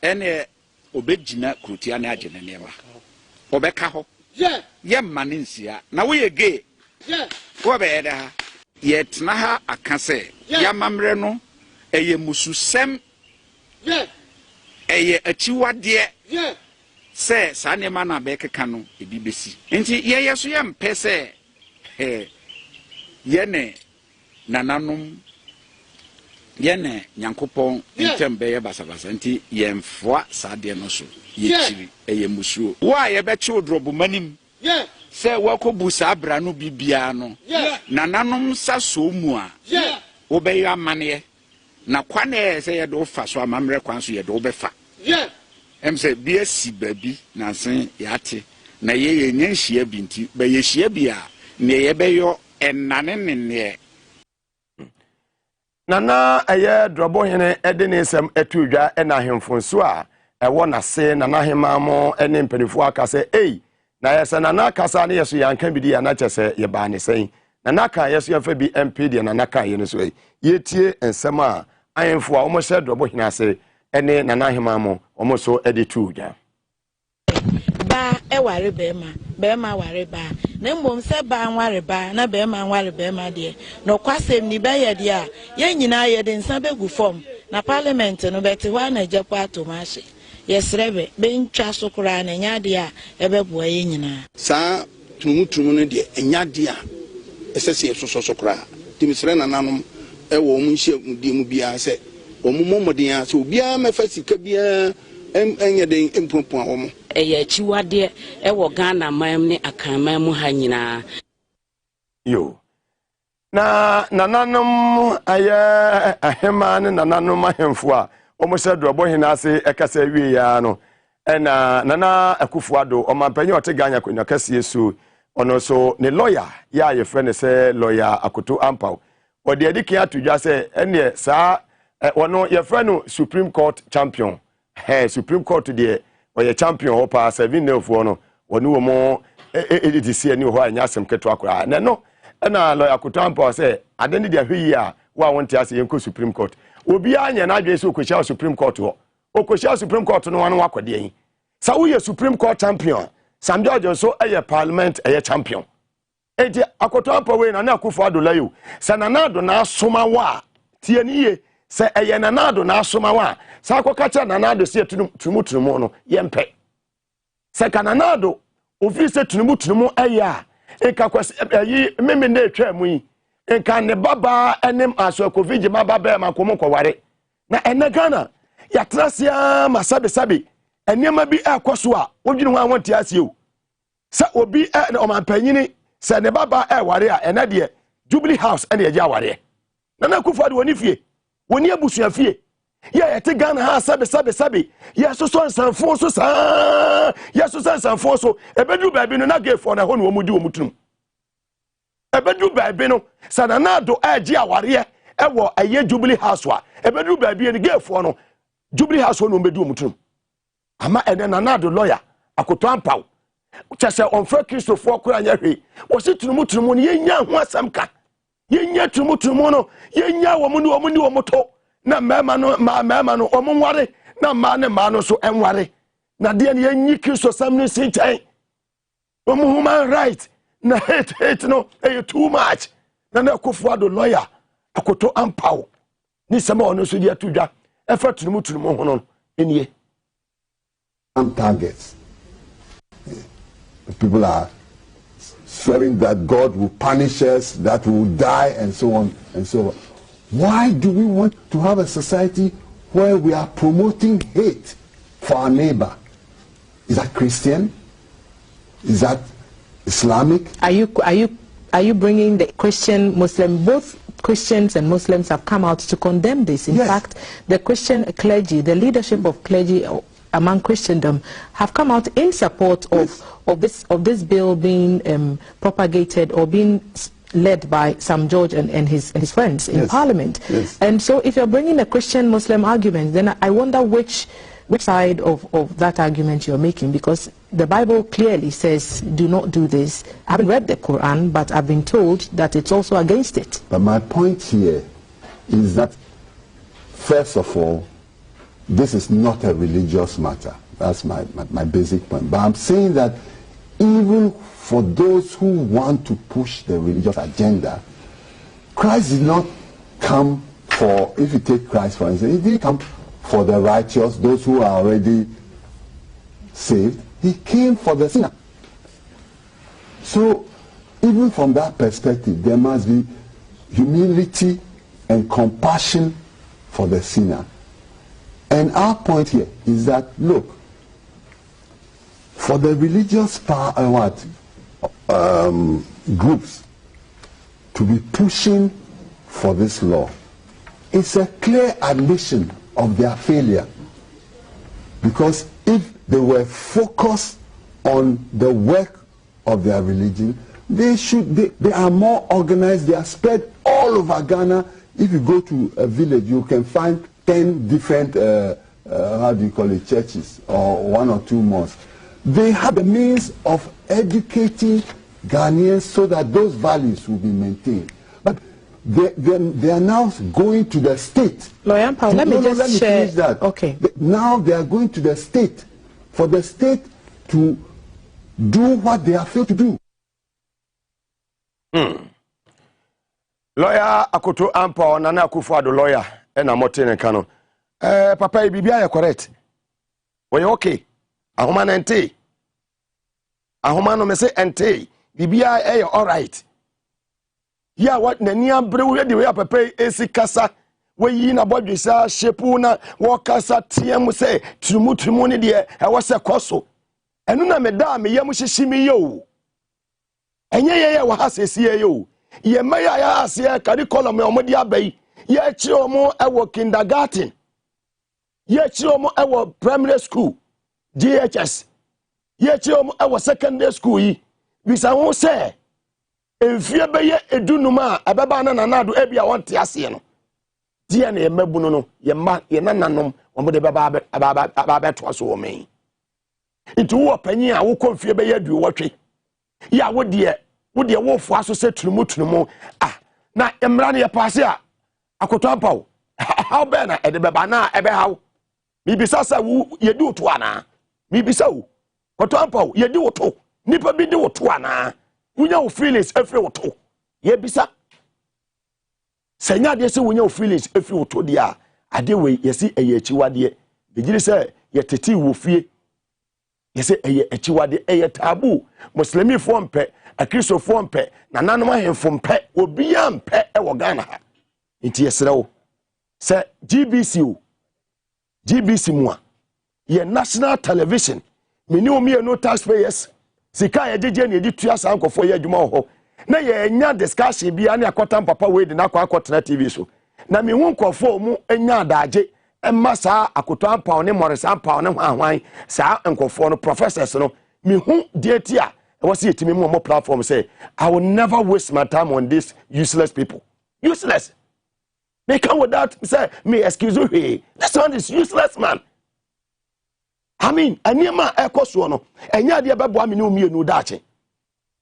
ene obegina krutia ne agene ne ba obeka ho ye maninsia na we ye gay wo be eda ha ye tena ha akase ya mamre no eye mususem eye achiwade se sanema na be keka no ebi besi enti ye yeso ye mpese ye ne nananom ye ne nyankopon ntembe ye basabasa enti ye mfoa sade no so ye chiri eye musuo wa ye be chi odrobo manim se wakobu sabra no bibia no nananom saso mu a wo be yo amane na kwane se ye do fa so amamre kwan so ye do be fa emse bia si babi na sen yate na ye nyanhia binti be ye hia bia ne ye be yo enane ne nana eye drobo hene ede ne nsem etudwa ena hemfonso a ewo na se nana hemamo ene mpanifo aka se na yesa nana kasa ne yeso yanka bidi ya na chese ye ba ne sen nana ka yeso yafa bi MP de nana ka ye no so yetie nsem a ahemfo a omo se drobo hene ase nana hemamo omo so ede tudwa ba eware be ma bema ware ba na mbom se ba nware ba na bema nware bema de no kwasem ni be ye de a ye nyina ye de nsa begu form na parliament no beti wa na jepo atomashi yesrebe be ntwa sokora na nya de a ebebo ye nyina sa tunumu no de nya de a esese so sokora timisre na nanom ewo mu nhye mudi mu bia se omumomodin a se obia mafasika bia enye den empompo a wo eye chiwade ewo Ghana mam ne akanman mu ha nyina yo na nananom aye ahema ne nananom ahemfo a omohyɛ drobo hena ase ekasa wie ya no na nana akufuado omampanyi ote Ghana kwanya kase so ono so ne lawyer ya ye friend say lawyer akoto ampaw odi edike atudwa say ene saa ono ye friend no Supreme Court champion Supreme Court de oye champion ho pa 7 nefo no woni wo mo edisi ani ho anya asem keto akora na no na lawyer akoto ampaw say adeni de ahwi a wa wonte ase yenko Supreme Court obi anya na adwe so okohia Supreme Court ho okohia Supreme Court no wan wakode yin sa wo ye Supreme Court champion Sam George so parliament champion enti akoto ampawe na akufo adolayo sa nanado na asoma wa tie niye se nanado na asoma wa sa akokacha nanado se tunumu no yempe se kananado ofi se tunumu aya eka kwase meme na etwa mu yi eka ne baba enem aso covid mababa makomo kware na Ghana ya trasia masabe enema bi akoso a wodwini ho anwonte ase o sa obi na omampanyini se ne baba ware a ena de Jubilee House ene eje aware na Akufo de woni fie woni abusua fie ya yete Ghana ha sabe ya so nsanfo so sa ya so nsanfo so ebedu baabi no na gefo na ho no omudi omutunum ebedu baabi no sa na nado eje aware ewo aye Jubilee House wa ebedu baabi ni gefo no Jubilee House no omedu omutunum ama ene na nado lawyer akoto ampaw chese onfra Christopher kura nya hwe wo se tunumu no yenya ho asamka yenya tunumu no yenya wo mu wo moto na mema no omonware na ma ne ma no so enware na de ne yenyi Christo samni sinchen human right na hate no too much na Akufo ado lawyer akoto ampaw ni sama ono so dia tudwa efa tunumu ho no enie targets. People are swearing that God will punish us, that we will die, and so on and so on. Why do we want to have a society where we are promoting hate for our neighbor? Is that Christian? Is that Islamic? Are you bringing the Christian, Muslim, both Christians and Muslims have come out to condemn this? In fact, the Christian clergy, the leadership of clergy among Christendom have come out in support of this bill being propagated or being led by Sam George and his friends in Parliament. And so if you're bringing a Christian-Muslim argument, then I wonder which side of that argument you're making, because the Bible clearly says do not do this. I haven't read the Quran, but I've been told that it's also against it. But my point here is that, first of all, this is not a religious matter. That's my basic point. But I'm saying that even for those who want to push the religious agenda, Christ did not come for, if you take Christ for instance, he didn't come for the righteous, those who are already saved. He came for the sinner. So even from that perspective, there must be humility and compassion for the sinner. And our point here is that, look, for the religious groups to be pushing for this law, it's a clear admission of their failure. Because if they were focused on the work of their religion, they are more organized. They are spread all over Ghana. If you go to a village, you can find 10 different, churches, or 1 or 2 mosques. They have the means of educating Ghanaians so that those values will be maintained. But they are now going to the state. Lawyer Paul, let me share. Finish that. Okay. Now they are going to the state, for the state to do what they have failed to do. Lawyer Akoto Ampa Nana Akufo-Addo lawyer ena motene kano. Papa bibia ya correct. We okay. Ahoma na ente. Ahoma no me say ente. Bibia e all right. Ya what nani abre we de we papa esi kasa we yi na bodwisa shepu na wo kasa tiem say tumu ne de e wo se koso. Enu na me da me yam hyehyimi yo. Enye ye wo hasesi ye yo. Ye maya ya ase curriculum e omodi abai. Ye chi omo e wo kindergarten. Ye chi omo e wo primary school. GHS. Ye chi omo e wo secondary school yi. Bisa ho se enfie beye edunuma abeba na nanado e bia wonte ase no. Die na ye mabunu no ye ma ye nananom omode baba to so wo men. Itu wo panyi a wo konfie beye adu wotwe. Ya wo de wo fo aso se tunumu na emra na ye paase a Akoto Ampa how be na ede beba na ebe haw mi bisa sa wo ye di oto ana mi bisa wo Akoto Ampa ye di oto nipa bi di oto ana wunya wo feelings every oto ye bisa senya de se wunya wo feelings every oto dia ade we ye si eye chiwade begiri se ye teti wo fie ye se eye chiwade eye tabu muslimi fo mpe akrisofo mpe na nanom ahemfo mpe obi ya mpe e wo Ghana ha nti yesrewo se GBC mu ye national television meni omi no taxpayers sika ye jeje na edi tua sankofo ye adwuma ho na ye nya discussion bia na Akoto papa we de na akotena TV so na me hu nkofo mu enya adaje emma saa Akoto Ampa ne Morris Ampa ne hwan saa nkofo no professors no me hu deati a was it me more platform say I will never waste my time on these useless people. Useless. They come with that say me excuse me. This one is useless, man. I mean, anyama ekoso no. Enya de bebo amini omienu dache.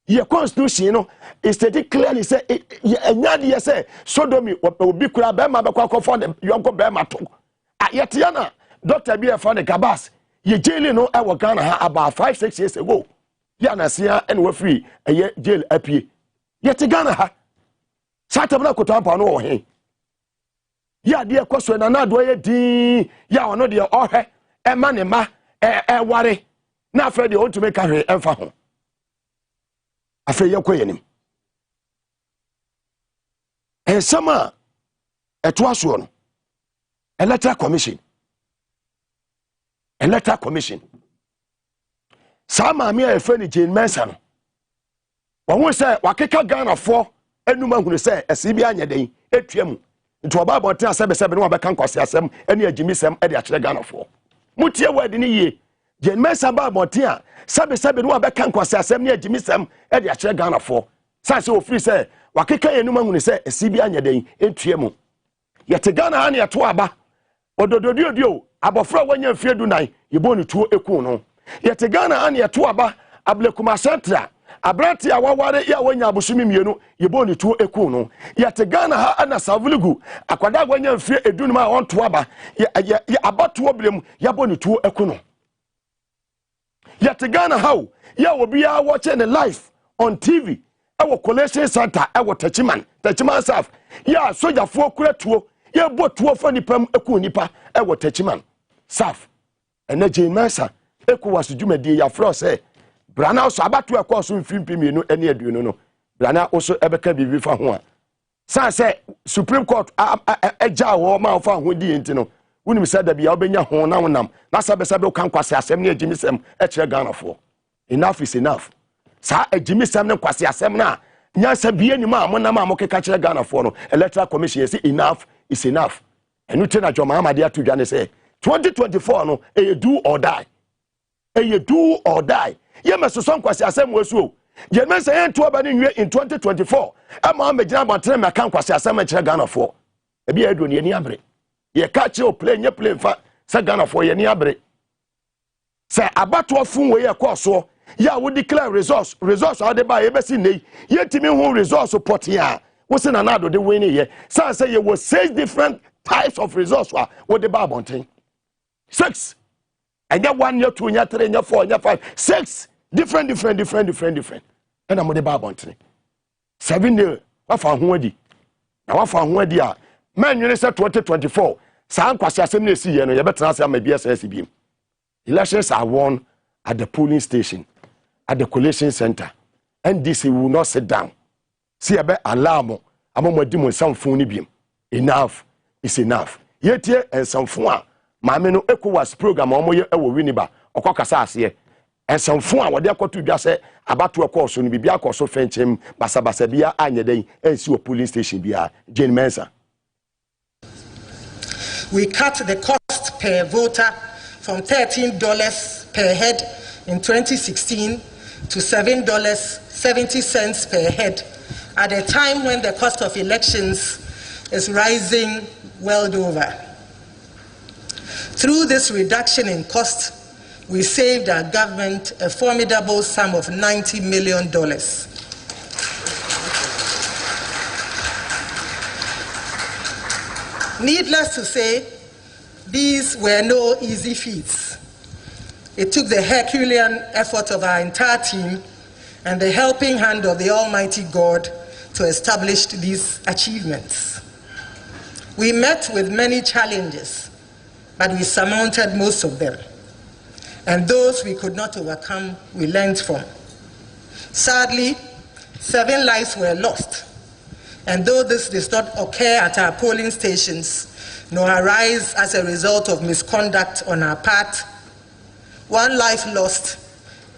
Your constitution no is stated clearly say enya de say sodomi obi kura be ma be kwa for the yonko be ma to. Yetiana Dr. BF the Gabas. Ye jail no e wo Ghana ha about 5-6 years ago. Ya na sia en wa free eye jail apie yete Ghana ha satam na Akoto Ampa no wo he ya de ekoso na na do ye din ya ono de ohwe e ma ne ma ware na afa de on to make ahwe emfa ho afa ye koyenim sama eto aso no electoral commission Sama mi a friend Jane Mensa. Won say wakeka Ghana for enuma hunu say esibi anya den etuamu. Nti oba bonte asebe no abeka nkwase asem ene agimisem e de akere Ghana for. Mutie word ni ye. Jane Mensa ba bonte a sebe no abeka nkwase asem ne agimisem e de akere Ghana for. Say ofiri say wakeka enuma hunu say esibi anya den etuamu. Yete Ghana ha ne yeto aba. Odododio abofra wanya mfiedu nan yebonu tuo eku no. Yete Ghana an yeto aba ablekuma centra abrati awaware ya wanya abusumi mienu yeboni tuo eku no yete Ghana ha ana savulugu akwada wanya mfie edunu ma won to aba ya abato oblem yaboni tuo eku no yete Ghana how ya obi ya watch the life on TV ewo collection center ewo tachiman saf ya soja fo kura tuo ya bo tuo fa nipam eku nipa ewo tachiman saf ene Jane Mensa eku wasujumedi ya fro say brana oso abatu ekoso mfimpimienu ene aduonu no brana oso ebeka bibi fa ho a san say Supreme Court eja wo ma fa ho di enti no wunim say da bia obenya ho na wonam na sabe kan kwase asem ne agimisem e kire Ghana fo enough is enough sa agimisem ne kwase asem na nya sabie ni ma monam amokeka kire Ghana fo no electoral commission say enough is enough enu te na Joma Amade atudwane say 2024 no e do or die. You do or die. Ye meso son kwase asem wesu. Je men say en to aba ni nwe in 2024. Ama me gina bantre me kan kwase asem e kire Ghana fo. E bi edo ne ni abre. Ye ka che o play nye play fa sa Ghana fo ye ni abre. Say abato fun we ye koso. Ya wo declare resource how dey buy e be si nei. Ye timi hu resource pot ya. Wo se na do de win ye. Say say ye was 6 different types of resource wo dey buy bonten. 6 and get 1 year 2 year 3 year 4 year 5 6 different and I'm the babontre 7 years what for who adi na what for who adi a man you say 2024 san kwase asem na esi ye no ye betra say am BSS biem elections are won at the polling station at the collation center NDC will not sit down see ebe alarm amomodi mo samfo ni biem enough is enough yetie ensamfo a maame no ECOWAS program omoye ewo winiba okokasa ase ensamfo a wode akoto dwa se abato ekoso no bibia akoso fenchem basabasa bia anyeden ensi o polling station bia Jane Mensa. We cut the cost per voter from $13 per head in 2016 to $7.70 per head at a time when the cost of elections is rising world over. Through this reduction in cost, we saved our government a formidable sum of $90 million. Needless to say, these were no easy feats. It took the Herculean effort of our entire team and the helping hand of the Almighty God to establish these achievements. We met with many challenges, but we surmounted most of them. And those we could not overcome, we learned from. Sadly, 7 lives were lost. And though this does not occur at our polling stations, nor arise as a result of misconduct on our part, 1 life lost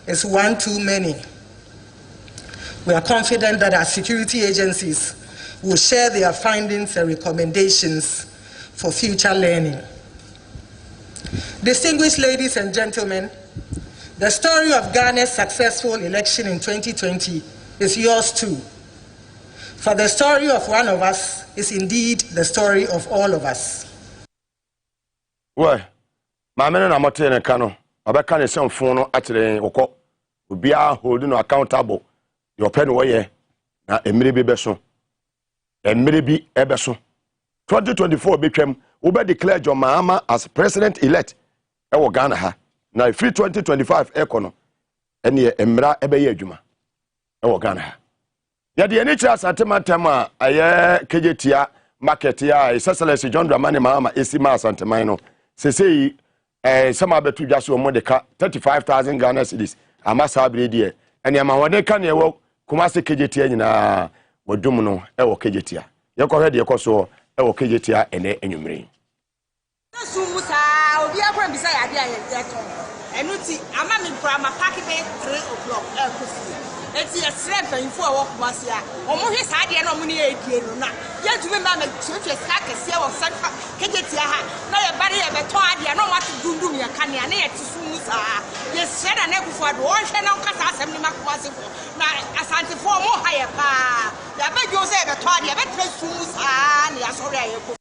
is 1 too many. We are confident that our security agencies will share their findings and recommendations for future learning. Distinguished ladies and gentlemen, the story of Ghana's successful election in 2020 is yours too. For the story of one of us is indeed the story of all of us. Well, my men are not in a cano. I can't send phone at the Oko. We are holding accountable. Your pen away, now a maybe beson. A maybe a beson. 2024 became Uber declared John Mahama as president elect. Ewo Ghana ha. Now free 2025 econo. Any emra ebeye juma. Ewo Ghana ha. Ya the nature Santematema aye KJTia market ya His Excellency John Dramani Mahama esima Santemano. Say some abetu jaso modeka 35,000 Ghana cedis. Amasa abredie. And yamawade kan ye wo Kumasi KJTia nyina wodum no ewo KJTia. Yeko hwede yeko so ewo KJTia ene enwumre. Sumusa obi akwa bisa ya dia yeto. Enuti ama mi kura ma park be 3 o'clock kosi. Eti esre panfo a wo Kumasi a. Omo hwe sa de na omo ne edie no na. Ye tumi ma ma twetwe ska kese wo sanfa KJTia ha. Na ye bare ye beto ade na watu dundum ya kane na ye tisumusa. Ye sreda na ekufo ado wo hwe na nkasa asem ni Kumasi fo. Na asante fo mo ha ye pa. Ya be jo se beto ade be tisumusa na ya sori ayeko.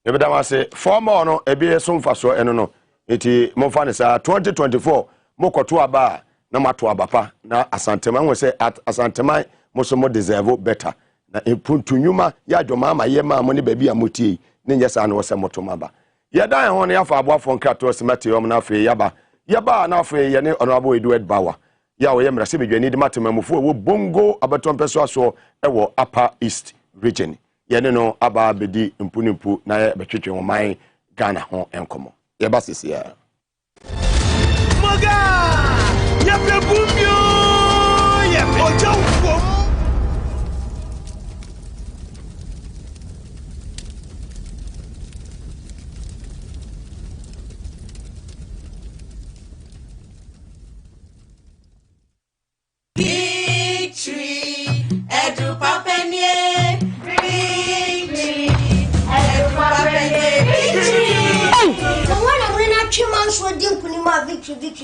Ebeda wase former no ebe somfa so eno no eti momfa ne sa 2024 mokoto aba na mato abapa na asantema nwe se asantema moso deserve better na impuntu nyuma ya dwoma ma ye ma mo ne baby amotie ne nyesa na wose moto maba ye dan ho ne yafa aboafo nkrato semate yom na afi yaba na afi ye ne honorable Edward Bawa ya wo ye mrase bedwani de matemamufo wo bongo abaton peso aso ewo Upper East region yene no aba bedi mpunimpu na ye betwetwe woman Ghana ho enkomo ye ba sisi ya Moga ya prebumbio ya ojo wo Victory edu papenie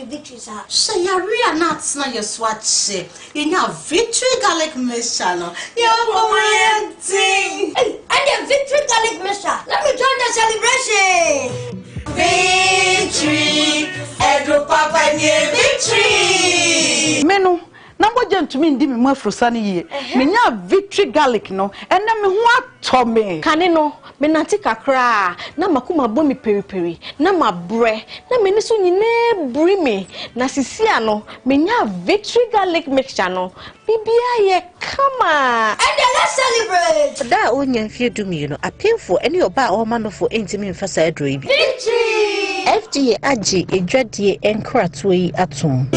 victory, sir. So you're real nuts now, your swat say. You know, victory garlic mixture, no? You're going thing. And the victory garlic mixture. Let me join the celebration. Victory, Edo Papa, victory. Menu, number ntumi ndi me mu afrosa ne ye me nya victory garlic no ena me ho atɔ me kane no me nante kakra na makoma bɔ me periperi na mabrɛ na me ni so nyine buri me na sisia no me nya victory garlic mixture no bibia ye kama and then let's celebrate da onya fie dum you know apemfo ene oba o manofo entimi mfasa adro ibi victory FDA agi edwadie enkrato yi atom.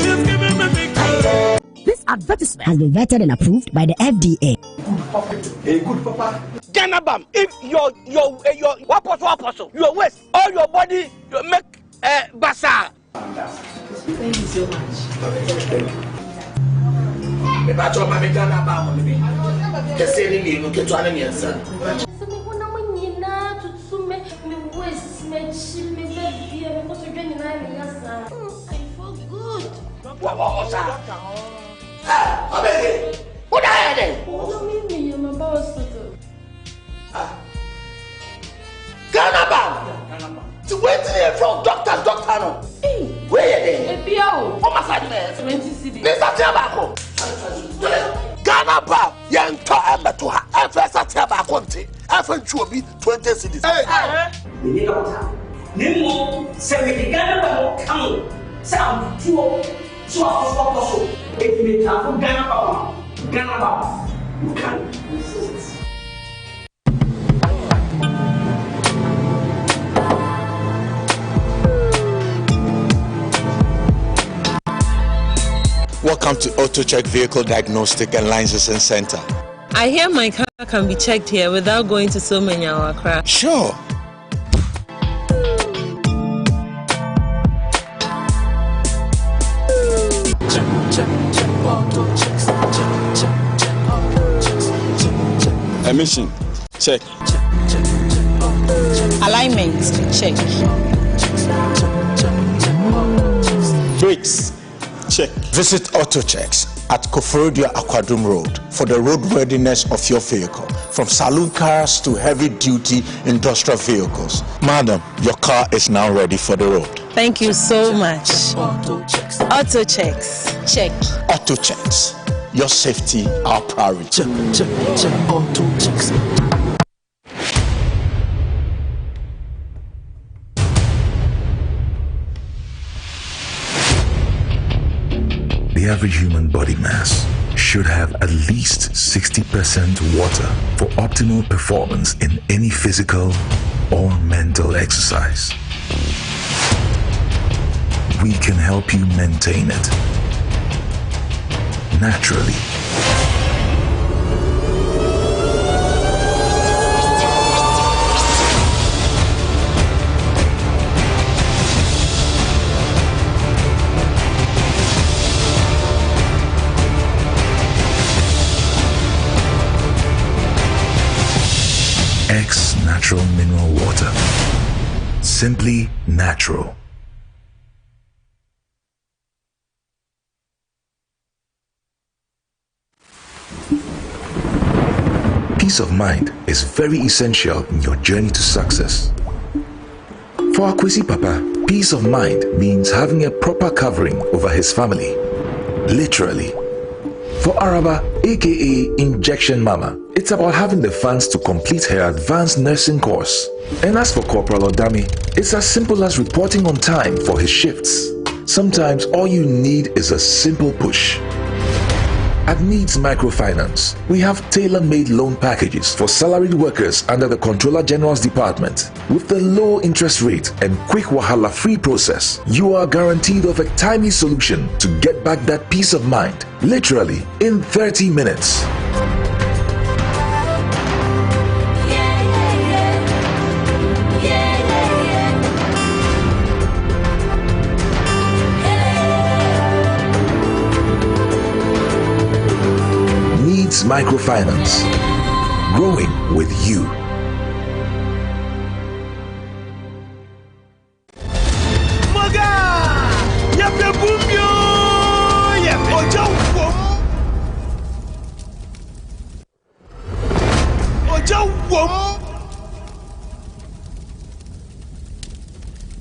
This advertisement has been vetted and approved by the FDA. A good papa. Ganabam, if your what apostle, your waist, all your body, you make bazaar. Thank you so much. Thank you. About your mammy Ganabam, the same you get to an answer. What was that? Ah, Abel. What are they? I'm about Ganabam. To wait here from doctor no. Where are they? Oh, my side. 20 cedis. This is Tiabaco. Ganabam. Yanto to her. First at Tiabaco. After 20 cedis. Hey. Nemo, say we Ganabam come. Sound two. So if you have Ganaba, you can resist. Welcome to AutoCheck Vehicle Diagnostic and Licensing Center. I hear my car can be checked here without going to so many Accra. Sure. Emission, check. Alignment, check. Brakes, check. Visit AutoChecks at Koforidua Aquadum Road for the roadworthiness of your vehicle, from saloon cars to heavy-duty industrial vehicles. Madam, your car is now ready for the road. Thank you so much. AutoChecks, check. AutoChecks, your safety, our priority. Check, AutoChecks. The average human body mass should have at least 60% water for optimal performance in any physical or mental exercise. We can help you maintain it naturally. X Natural Mineral Water. Simply natural. Peace of mind is very essential in your journey to success. For Akwesi Papa, peace of mind means having a proper covering over his family. Literally. For Araba, aka Injection Mama, it's about having the funds to complete her advanced nursing course. And as for Corporal Odami, it's as simple as reporting on time for his shifts. Sometimes all you need is a simple push. At Needs Microfinance, we have tailor-made loan packages for salaried workers under the Controller General's Department. With the low interest rate and quick wahala-free process, you are guaranteed of a timely solution to get back that peace of mind, literally in 30 minutes. Microfinance, growing with you.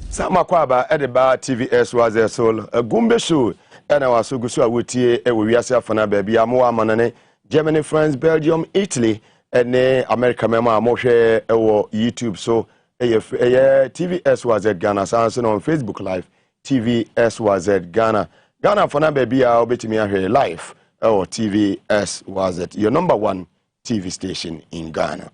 Sama kwaba edeba TVS was a soul a gumbe show ɛna waso gu so a wotie ɛwɔ wiase afana baabi a mo amanane Germany, France, Belgium, Italy ɛne America mema mo hwɛ ɛwɔ YouTube so ɛyɛ TVSYZ Ghana sanso on Facebook Live TVSYZ Ghana afana baabi a obetimi ahwɛ live ɛwɔ TVSYZ your number 1 TV station in Ghana.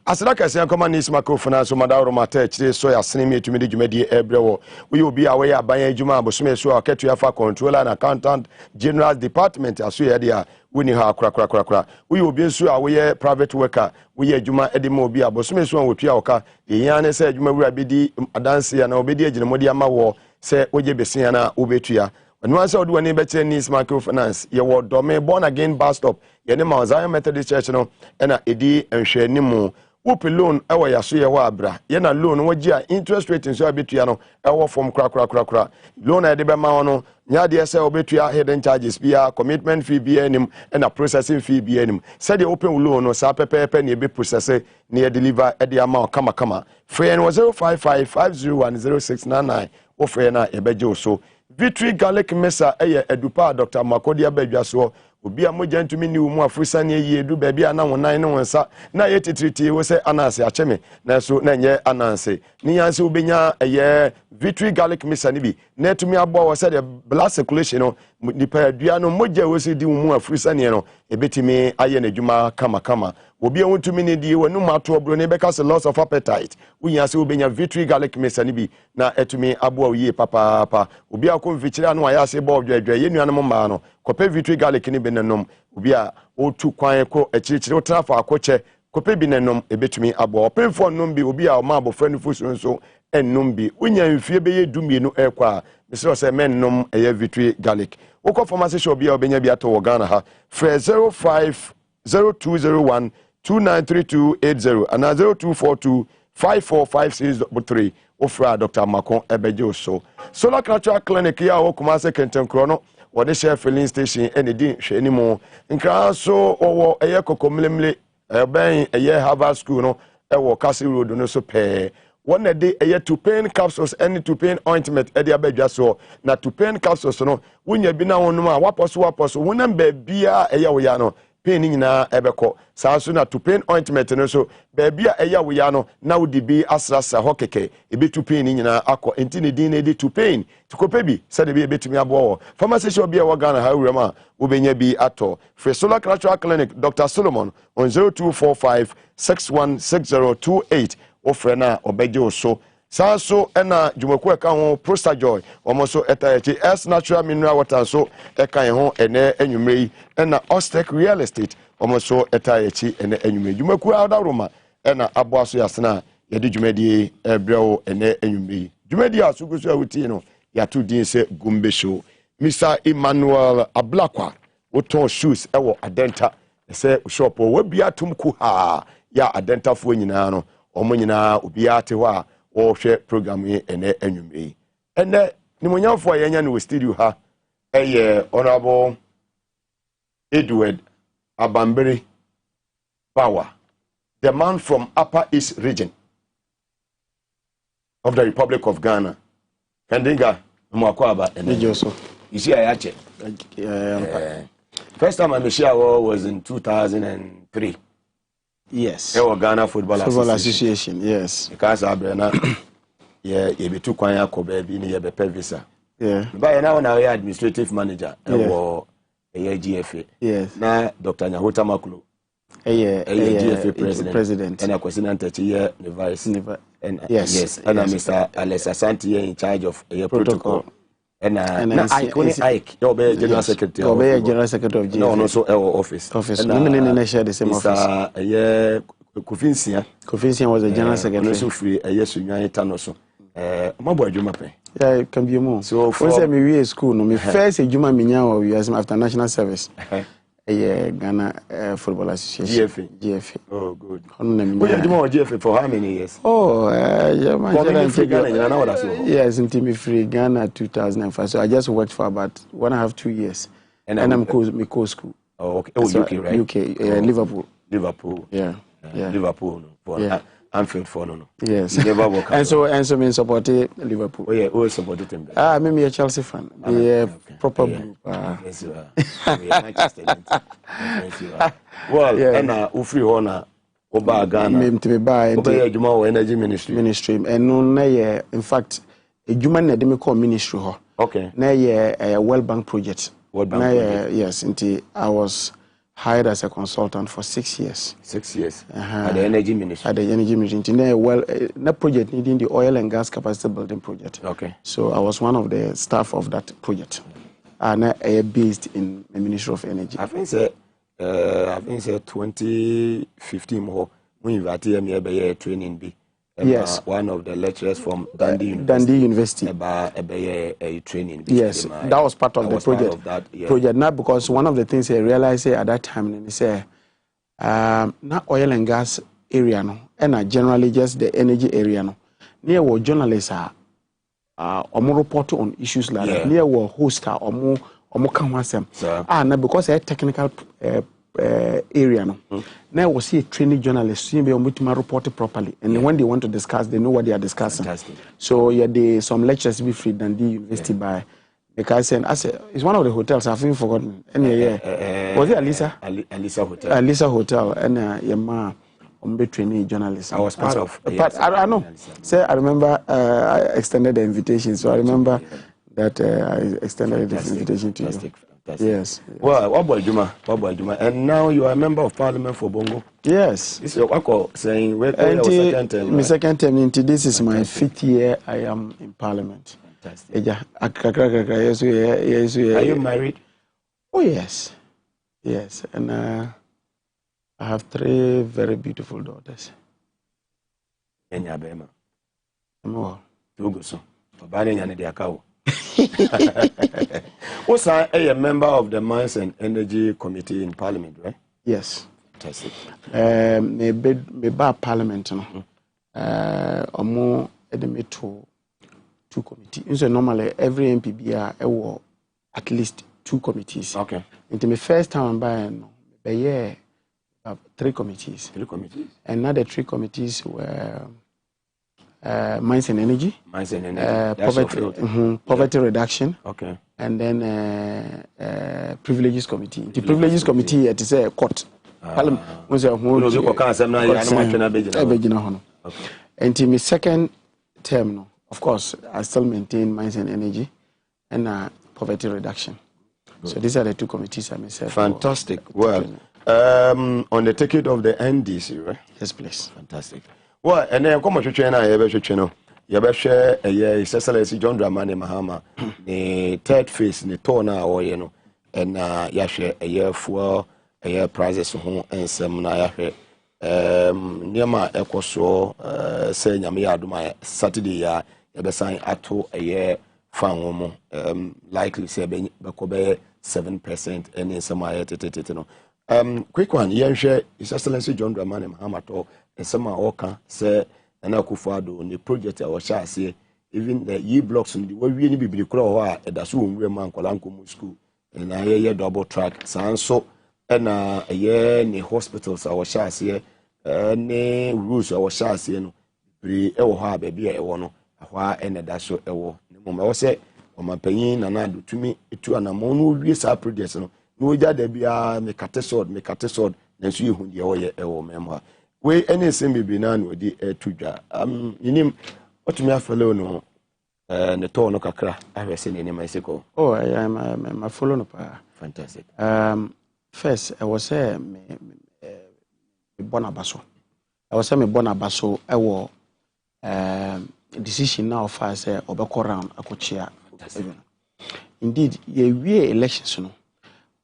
Asida kɛse nkɔma nis microphone so madawro mata kyire so ya sene mi etumi de dwumadi ebrewo we obi a we aban adwuma abosome so aketu afa controller and accountant general department aso ye dia woni ha kra we obi so a we private worker we adwuma edema obi abosome so wotua oka yeyan ne se adwuma wura bedi adanse ya na obedi aginemodi ama wo se oje besia na obetua anu anse odo wani beche nis microfinance ye wo dome born again bus stop ye ne Mount Zion Methodist Church no na edi nhwanimu Whoop loan, our Yasuya Wabra, Yena loan, Wajia, interest rate in Sabitriano, our from crack. Loan at the Bamano, Yadia sell Betia, hidden charges, via commitment fee be him, and a processing fee be him. Said the open loan or Sape penny be processed near deliver at the amount, kama. Friend was 055-501-0699, or Frena Ebejo so. Victory Garlic Mesa, Edupa, Dr. Makodia Bejaso. Obi a moja ntumi ni umu afusani ye du baby ana wonan ne wonsa na ye titriti wo se ananse acheme na so na nye ananse ni yanse obenya Victory Garlic Mesa ni bi na tumi abo wo se the blood circulation no nipa adua no moja wo se di umu afusani no ebetimi aye na dwuma kama obi a wontumi ni di wonu mato obro ne beka se loss of appetite unyanse obenya Victory Garlic Mesa ni bi na etumi abo wo ye papa obi a ko mfikyire anu ayase bo odwedwe ye nuanom ma no kope Victory Garlic ni benenom obi a otu kwan ko akirikyire otrafa akoche kope binenom ebetumi abo opemfo nom bi obi a o ma abofra no fusu nso ennom bi unya mfie beye dumienu ekwa misro se mennom eye Victory Garlic woko pharmacy shop bi a obenya bi ato wo Ghana ha frɛ 050201293280 and 0242545633 ofra Dr. Makon Ebejo so Solar Cultural Clinic ya wo kuma se kentenkro no wode share filling station ene din hwe ni mo nkra so owo eye kokomlemle ben eye Harvard School no ewo Castle Road no so pe one day eye to pain capsules any to pain ointment e dia badwa so na to pain capsules no wonya bi na wonum a waposo wonam ba bia eye wo ya no pain nyina ebeko saa na to pain ointment no so ba bia eye wo ya no na wodi bi asrasa hokeke ebe to pain nyina akọ enti ne din ne di to pain tikope bi se de bi ebetumi abo pharmacy shop bia wo Ghana ha wurema wobenya bi ato for Solar Cultural Clinic Dr. Solomon on 0245616028 ofrena obejo so sanso ena jumoku eka ho Prostajoy omoso etayechi S natural mineral water so eka ho ene enwumrei ena Ostec real estate omoso etayechi ene enwumrei jumoku awdaroma ena aboaso yasena yedi jumedi ebrewo ene enwumrei jumedi asugusu awuti no yatu din se Gumbe show Mr. Emmanuel Ablakwa woton shoes ewo Adenta se shop wo bia tumku ha ya Adenta fo nyina no omo nyina obi ate ho a wo hwe program yi ene anwumre ene nimonyamfo yenya no studio ha honorable Edward Abambere Power, the man from Upper East region of the Republic of Ghana. Kendinga mwakwaba ene Joso isi ayache first time I met you was in 2003. Yes. Ghana Football Association. Yes. Because Abrena, you be too quiet, baby, you be pay visa. Yeah. But now we are administrative manager. A GFA. Yes. Now Dr. Nyahota Makulu. GFA president. And a question here, the vice. And yes. And Mr. Alex Asante in charge of a protocol. And Ike, General Secretary. General Secretary of GFA. No, also our office. And share the same office. Kofinsia was the General Secretary. So free yes Tanoso. Mabo adwuma pe. Yeah, it can be more. So for me school no me first adwuma minya we after national service. Ghana Football Association. GFA. Oh, good. GFA for how many years? Oh, yes, in Timmy Free Ghana 2005. So I just worked for about 1.5 2 years. And I'm co-school. Oh, okay. Oh, UK, right? UK, Liverpool. Liverpool. Yeah. Liverpool. Yeah. Anfield for no. Yes. You never walk and so me support Liverpool. Oh yeah, always supported them. Me a Chelsea fan. Proper blue. Manchester United. Well, and Ufri Hona Oba Ghana. Me to buy Juma Energy Ministry. And no in fact a Juma na dem call ministry ho. Okay. Na a World Bank project. World Bank project. Yes, I was hired as a consultant for 6 years. 6 years. At the energy ministry. At the energy ministry. That project needing the oil and gas capacity building project. Okay. So I was one of the staff of that project. And based in the Ministry of Energy. I think 2015 more we invited me a training be. Yes. One of the lecturers from Dundee University. About a training. Yes, that was part of the project. Project now because one of the things I realized at that time, and say, not oil and gas area no, and generally just the energy area no. Near what journalists are report on issues like that. Near what host are or come now because a technical area no. Now we see a trainee journalist see be able to report it properly, and when they want to discuss, they know what they are discussing. Fantastic. So some lectures be free than the university by because it's one of the hotels I've even forgotten. Was it Alisa? Alisa Hotel. Alisa Hotel and Yama trainee journalist. I was part of. I know. Say I remember I extended the invitation, so I remember that I extended the invitation to you. Yes. Well, what about Juma? And now you are a member of Parliament for Bongo. Yes. This is your saying where second term. My second term. This is my 5th year. I am in Parliament. Fantastic. Are you married? Oh yes, yes, and I have 3 very beautiful daughters. Enyabema. Mo. Tuguso. Obane nyane de akawo. Also, a member of the Mines and Energy Committee in Parliament, right? Yes. Fantastic. Me ba Parliament, no. Omo edeme to 2 committees. So normally every MPB are at least 2 committees. Okay. Into my first time buying, be 3 committees. 3 committees. And now the 3 committees were Mines and Energy. Mines and Energy. Poverty reduction. Okay. And then Privileges Committee. The Privileges Committee it is a court. Parliament. And in my second term, of course, I still maintain Mines and Energy and poverty reduction. Good. So these are the 2 committees I myself. Fantastic. Well, on the ticket of the NDC, right? Yes, please. Fantastic. Well, and then come on to China, you share His Excellency John Dramani Mahama, the 3rd phase, the Tona or and share a year for a year prizes and some Niama Ecoso, saying Yamia Saturday, you sign ato a year fan likely say Bakobe 7% and in some quick one, share His Excellency John Dramani Mahama to and some Oka say and Akufado on the project I was say even the blocks in the way we need be crow at the soon we man Kolanko school and I hear double track so and a year in the hospitals I was say any rules I was saying pre baby I want and that's so I was say on my pain and I do to me to an amount we sa projects no ja there be make a sword and so you who the memoir. We anything be nan with the tuja. You what me follow no the tone of kakra. I was saying in my circle. Oh, I am follow no pa. Fantastic. First, I was say me Bonabaso. I was say me Bonabaso. I was decision now for say obeko round akochia. Indeed, ye we elections no.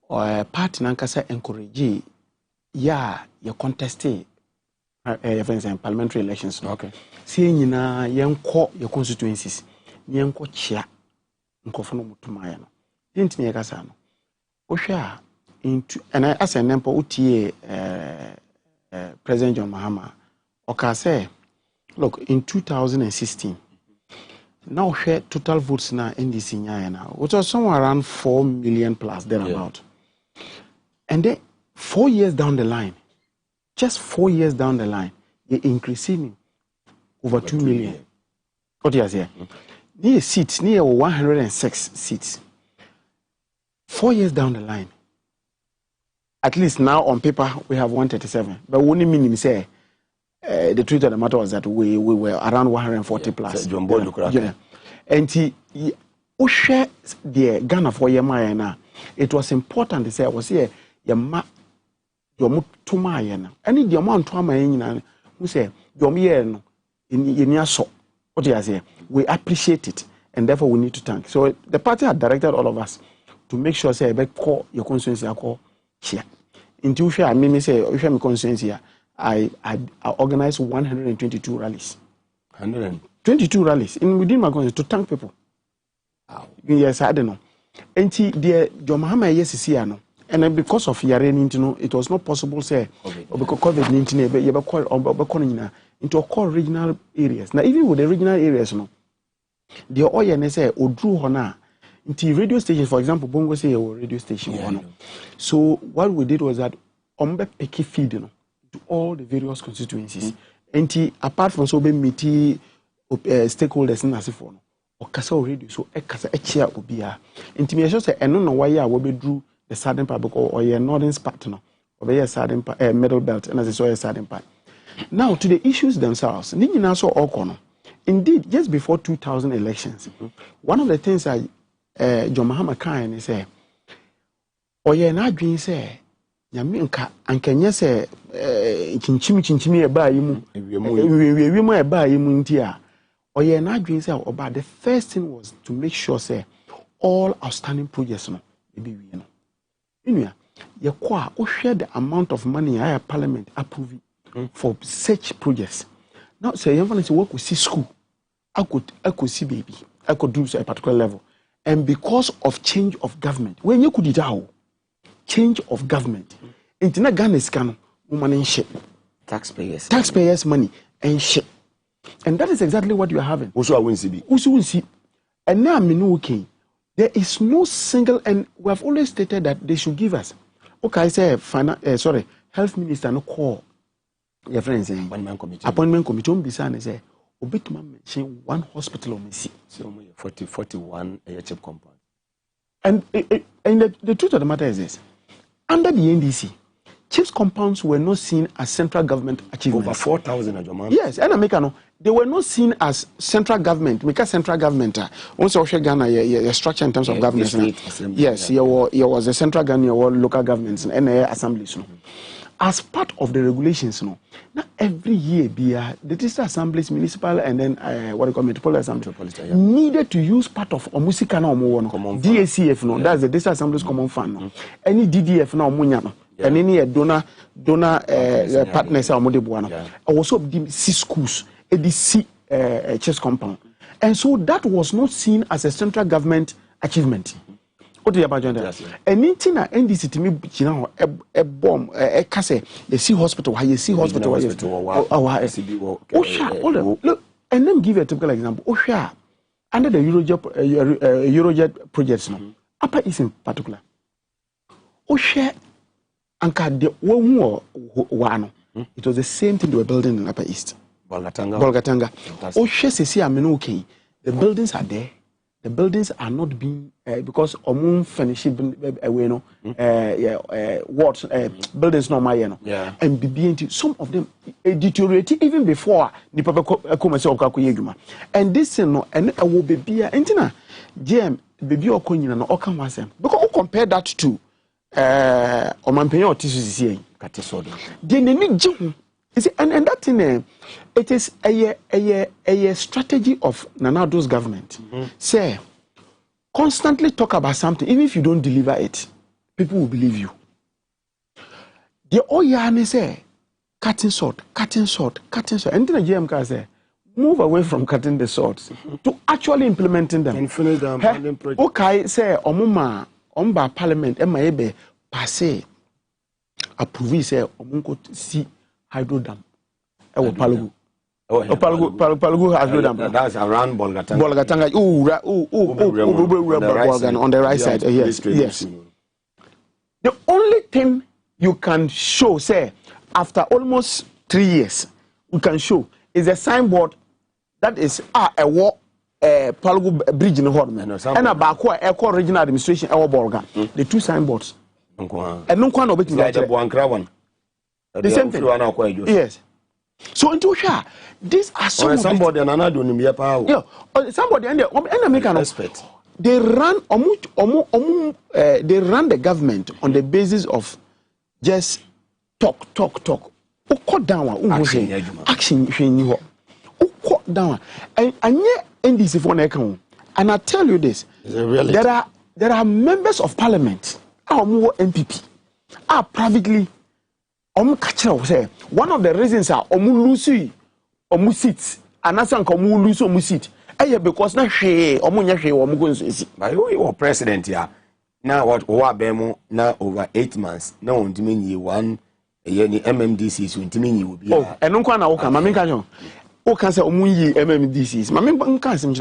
Or party nankasa encourage ya contested. Parliamentary elections. Okay. See, yenko your constituencies. Yenko chia. Nkofono mutumaya no. Didn't me kasano. Osha into and I as a nempo utie President John Mahama. Okay, say, look in 2016. Now share total votes na NDC now, which was somewhere around 4 million plus thereabout. And then 4 years down the line. Just 4 years down the line, you're increasing over 2 million. What do you say? Near seats, near 106 seats. 4 years down the line, at least now on paper, we have 137. But only minimum say, the truth of the matter was that we were around 140 plus. And share the Ghana for Yama. It was important to say, I was here, Yama, your Tumayana. Any the amount to my who say, Yomian in your so. What do you say? We appreciate it, and therefore we need to thank. So the party had directed all of us to make sure, say, call your constituency, call here. In Tuesday, I mean, say, if I'm constituency, I organized 122 rallies. 122 rallies within my constituency to thank people. Wow. Yes, I don't know. And the Jomahama yes no. And then because of Yaren, it was not possible say because COVID-19 into core regional areas. Now even with the regional areas, no, the oil say Odru Hona into radio stations, for example, Bongo say a radio station. Yeah, so what we did was that Ombe Peki feed to all the various constituencies. And apart from so many stakeholders in Asifo. Or Kasa radio, so a Kasa Echia Obia. Intimation say, and no why I will be drew the southern part or your northern part, no, or a southern middle belt, and as I saw a southern part. Now to the issues themselves, Nina saw Okono. Indeed, just before 2000 elections, one of the things I John Mahama Khan say, or you're not doing say, Yaminka, and can you say, Chinchimi about you, we might buy you, Muntia. Or you're not doing so about the first thing was to make sure say all outstanding projects no maybe we know. You share the amount of money I have Parliament approving for such projects. Now say you want to work with school. I could see baby. I could do so at a particular level. And because of change of government, when you could change of government, into Ghana scan woman and shit. Taxpayers money and shit. And that is exactly what you are having. Also, I won't see. And now, okay, there is no single, and we have always stated that they should give us. Okay, I say, health minister no call your friends saying appointment committee. Bisane say, Obitman mention one hospital on Messi. So 41 chip compound. And the truth of the matter is this: under the NDC, chips compounds were not seen as central government achievements. Over 4,000. Yes, and Americano. They were not seen as central government. Because central government, also Ghana, your structure in terms of government. Yes, there was a central Ghana, your local governments and assemblies. As part of the regulations, now every year, the district assemblies, municipal, and then metropolitan assembly needed to use part of Omusikana Omo DACF. No, that's the district assemblies common fund. No, any DDF now Munyano. And any donor partners are Modebuano. Also, the C schools. ADC chess compound. And so that was not seen as a central government achievement. What do you about that? And in NDC to me, you know, a bomb, a case, the sea hospital, why you see hospital, look, and then give a typical example. Osha, under the Eurojet projects, Upper East in particular. Osha, Anka the one, it was the same thing they were building in Upper East. Bolgatanga. Okay. The buildings are there. The buildings are not being because omun finishing away what buildings no my and BBNT. Some of them deteriorated even before the papa. And this no and will be entina GM baby or coin no okan wasem because compare that to Omanpenyo TCC they need jim. And that thing, it is a strategy of Nanado's government. Say, constantly talk about something, even if you don't deliver it, people will believe you. The Oyane say, cutting sword. And then the GM say, move away from cutting the swords to actually implementing them. And finish them. Okay, say, Omba Parliament, MIB, passe, approve, say, Omunko see. Hydro dam. Palugu. Palugu hydro dam. That's around Bolgatanga. On the right side. Yes. The only thing you can show, say, after almost 3 years, we can show is a signboard that is a war Palugu bridge in the Horn. And a Bakwa Eco Regional Administration, our Borga. The two signboards. And no one of it is the same thing. Yes. So into here, these are somebody and another doing me power. Yeah, somebody and American expert. They run they run the government on the basis of just talk. Cut down action down and NDC for account. And I tell you this, there are members of parliament, our more MPP, are privately say one of the reasons are lose seats and that's lose seat. Because na she but you president ya now what bemo now over 8 months now ntimi one any MMDCs ntimi will be oh and no na oka mama nka o kan say omunyi MMDCs mama nka sim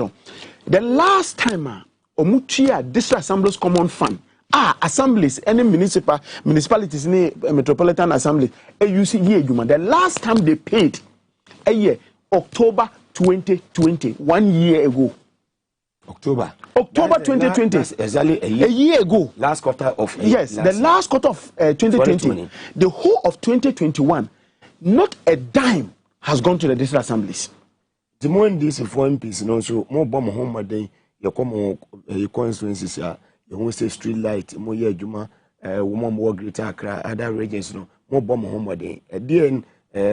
the last time omutua district assemblies common fund assemblies any municipalities ni metropolitan assembly the last time they paid a year October 2020, 1 year ago. October 2020. That's exactly a year ago. Last quarter of the last quarter of 2020. The whole of 2021, not a dime has gone to the district assemblies. The more in this foreign peace, and also more bomb home day, you come your constituencies, you won't say street light, more year Juma, woman more greater Accra, other regions, more bomb home day. At the end,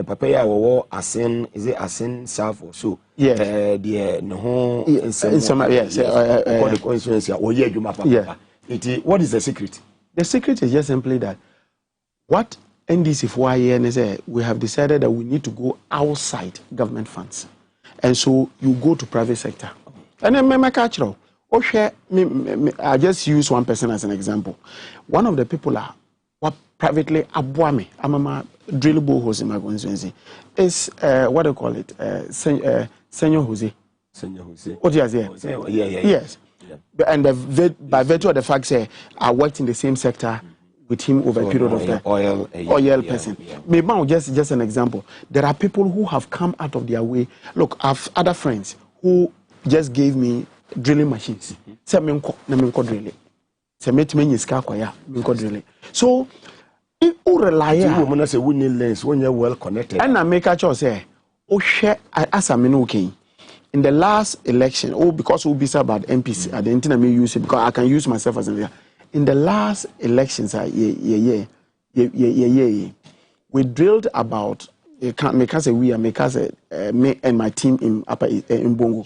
Papaya or Asen, is it Asen South or so? Yes. The no in some yes, the constituency or yeah, what is the secret? The secret is just simply that what NDC for is we have decided that we need to go outside government funds, and so you go to private sector. And then my cultural. I just use one person as an example. One of the people are privately Abuame, Amama drill boreholes in my constituency. Is what do call it? Senor Jose. What do you say? Yes. Yeah. And by virtue of the fact that I worked in the same sector with him over a period of time. Oil person. Maybe just an example. There are people who have come out of their way. Look, I have other friends who just gave me drilling machines. So who rely on say we need lens when you're well connected. And I make a choice say, oh share as a okay. In the last election, because we'll be about MPs, I didn't use it because I can use myself as an in the last elections, we drilled about make us a me and my team in Bongo.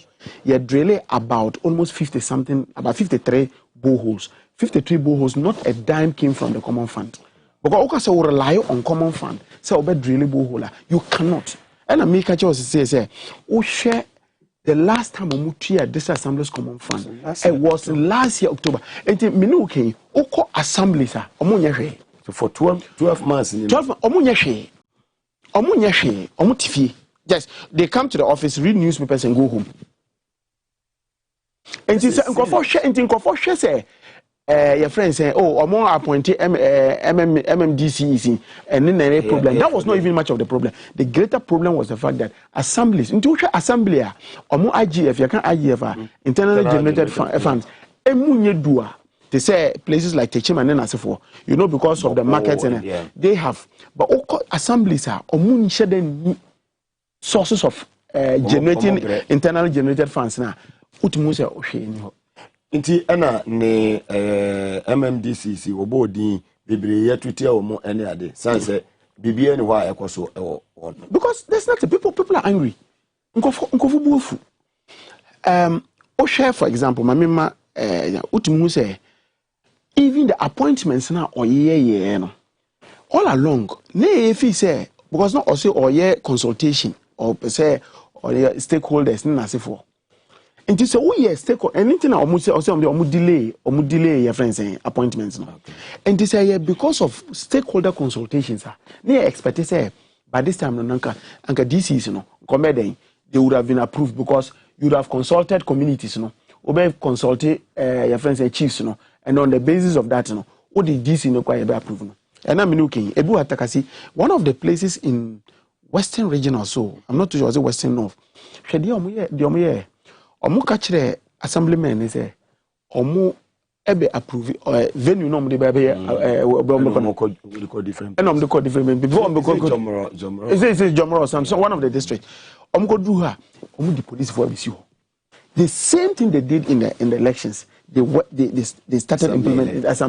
Drilled about almost 50 something, about 53 boreholes. 53 boreholes, not a dime came from the common fund. Because we rely on common fund. So we drill borehole. You cannot. And I make a choice say, oh share the last time we moved this assembly's common fund. It was last year October. And me no okay. Oko assembly sir. So for 12 months. 12 months. Yes, they come to the office, read newspapers, and go home. And she said, "Nkofo say, your friend say, oh, among appointed MMDC and then any problem." That was not even much of the problem. The greater problem was the fact that assemblies, into which assembly, among IGF, you can IGF, internally generated funds, they say places like Techim and Nenasefo, you know, because of the markets and they have, but all assemblies are sources of generating internally generated funds now. Inti ana ne MMDCC obodi bebre yetuti omo ene ade sanse bibia ne hwa ekoso ewo because there's not people are angry nkofu buofu o share for example mamema utimu say even the appointments now oye no all along na efi say because not also oye consultation or say or stakeholders na sefo. And so we are stakeholder anything almost delay your friends appointments now. And this because of stakeholder consultations, they expect say by this time anka this is they would have been approved because you would have consulted communities or consulted your friends chiefs and on the basis of that what did this quite be approved. And I'm looking Ebu Atakasi, one of the places in Western region or so. I'm not too sure was it Western North. Hwɛ the omu catch the assemblyman is a omu ebe approve venue no mo de ba be different. And I'm the code different before I'm Jomro. Is Jomro or something? One of the district. Omu go do her. Omu the police for BC. The same thing they did in the elections. They started implementing as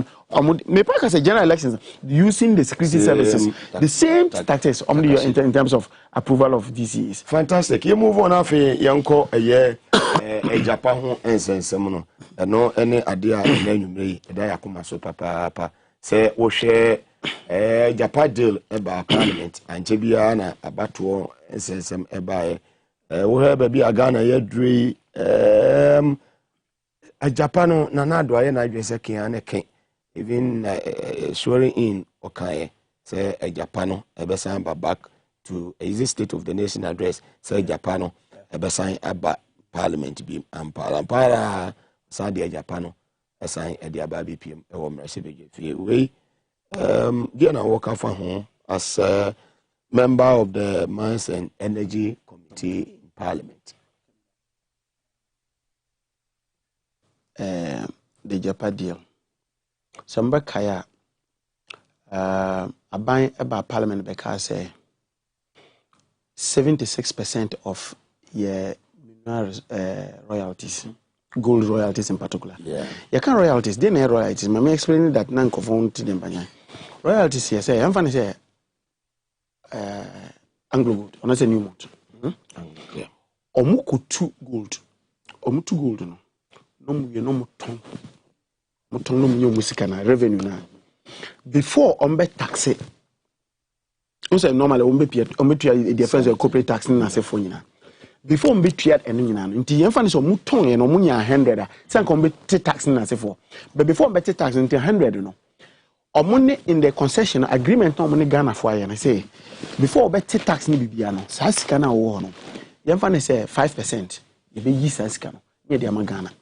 maybe as a general elections using the security services. The same tactics in terms of approval of DCs. Fantastic. You move on after yanko a year Japan and Sensemono. No any idea in any Dayakuma so papa say o share Japan deal about parliament and Jebiana about to and Sensem ebae. We have baby a Ghana yedri a Japan nana do I na dwese and ken even swearing in okay say a Japano ebesan back to a state of the nation address say Japano ebesan aba parliament bi ampara Sadia Japano assign a dia baby PM or mercy we Diana Walker for home as a member of the Mines and Energy Committee in Parliament. The Japan deal. Some kaya a buy about Parliament because 76% of your royalties, gold royalties in particular. Yeah. You can't royalties, they need royalties. Me explaining that non conform to them. Royalties here say I'm funny say Anglo gold, or not a new mode. Yeah. Omuku 2 gold. Omu 2 gold no. No mu ton. Moton no mu music na revenue na. Before ombe tax it. Say normally ombe the difference of corporate tax na se for nyina. Before ombe tuat eno nyina no. Nti yemfa ne so mu ton ye no mu nya 100 a. Say ko ombe tax na se for. But before ombe tax nti 100 no. Omone in the concession agreement no money Ghana for ya na say before ombe tax ni bibia no. Sa sika na wo no. Yemfa ne say 5%. You be yi sa sika no. Ye de am Ghana.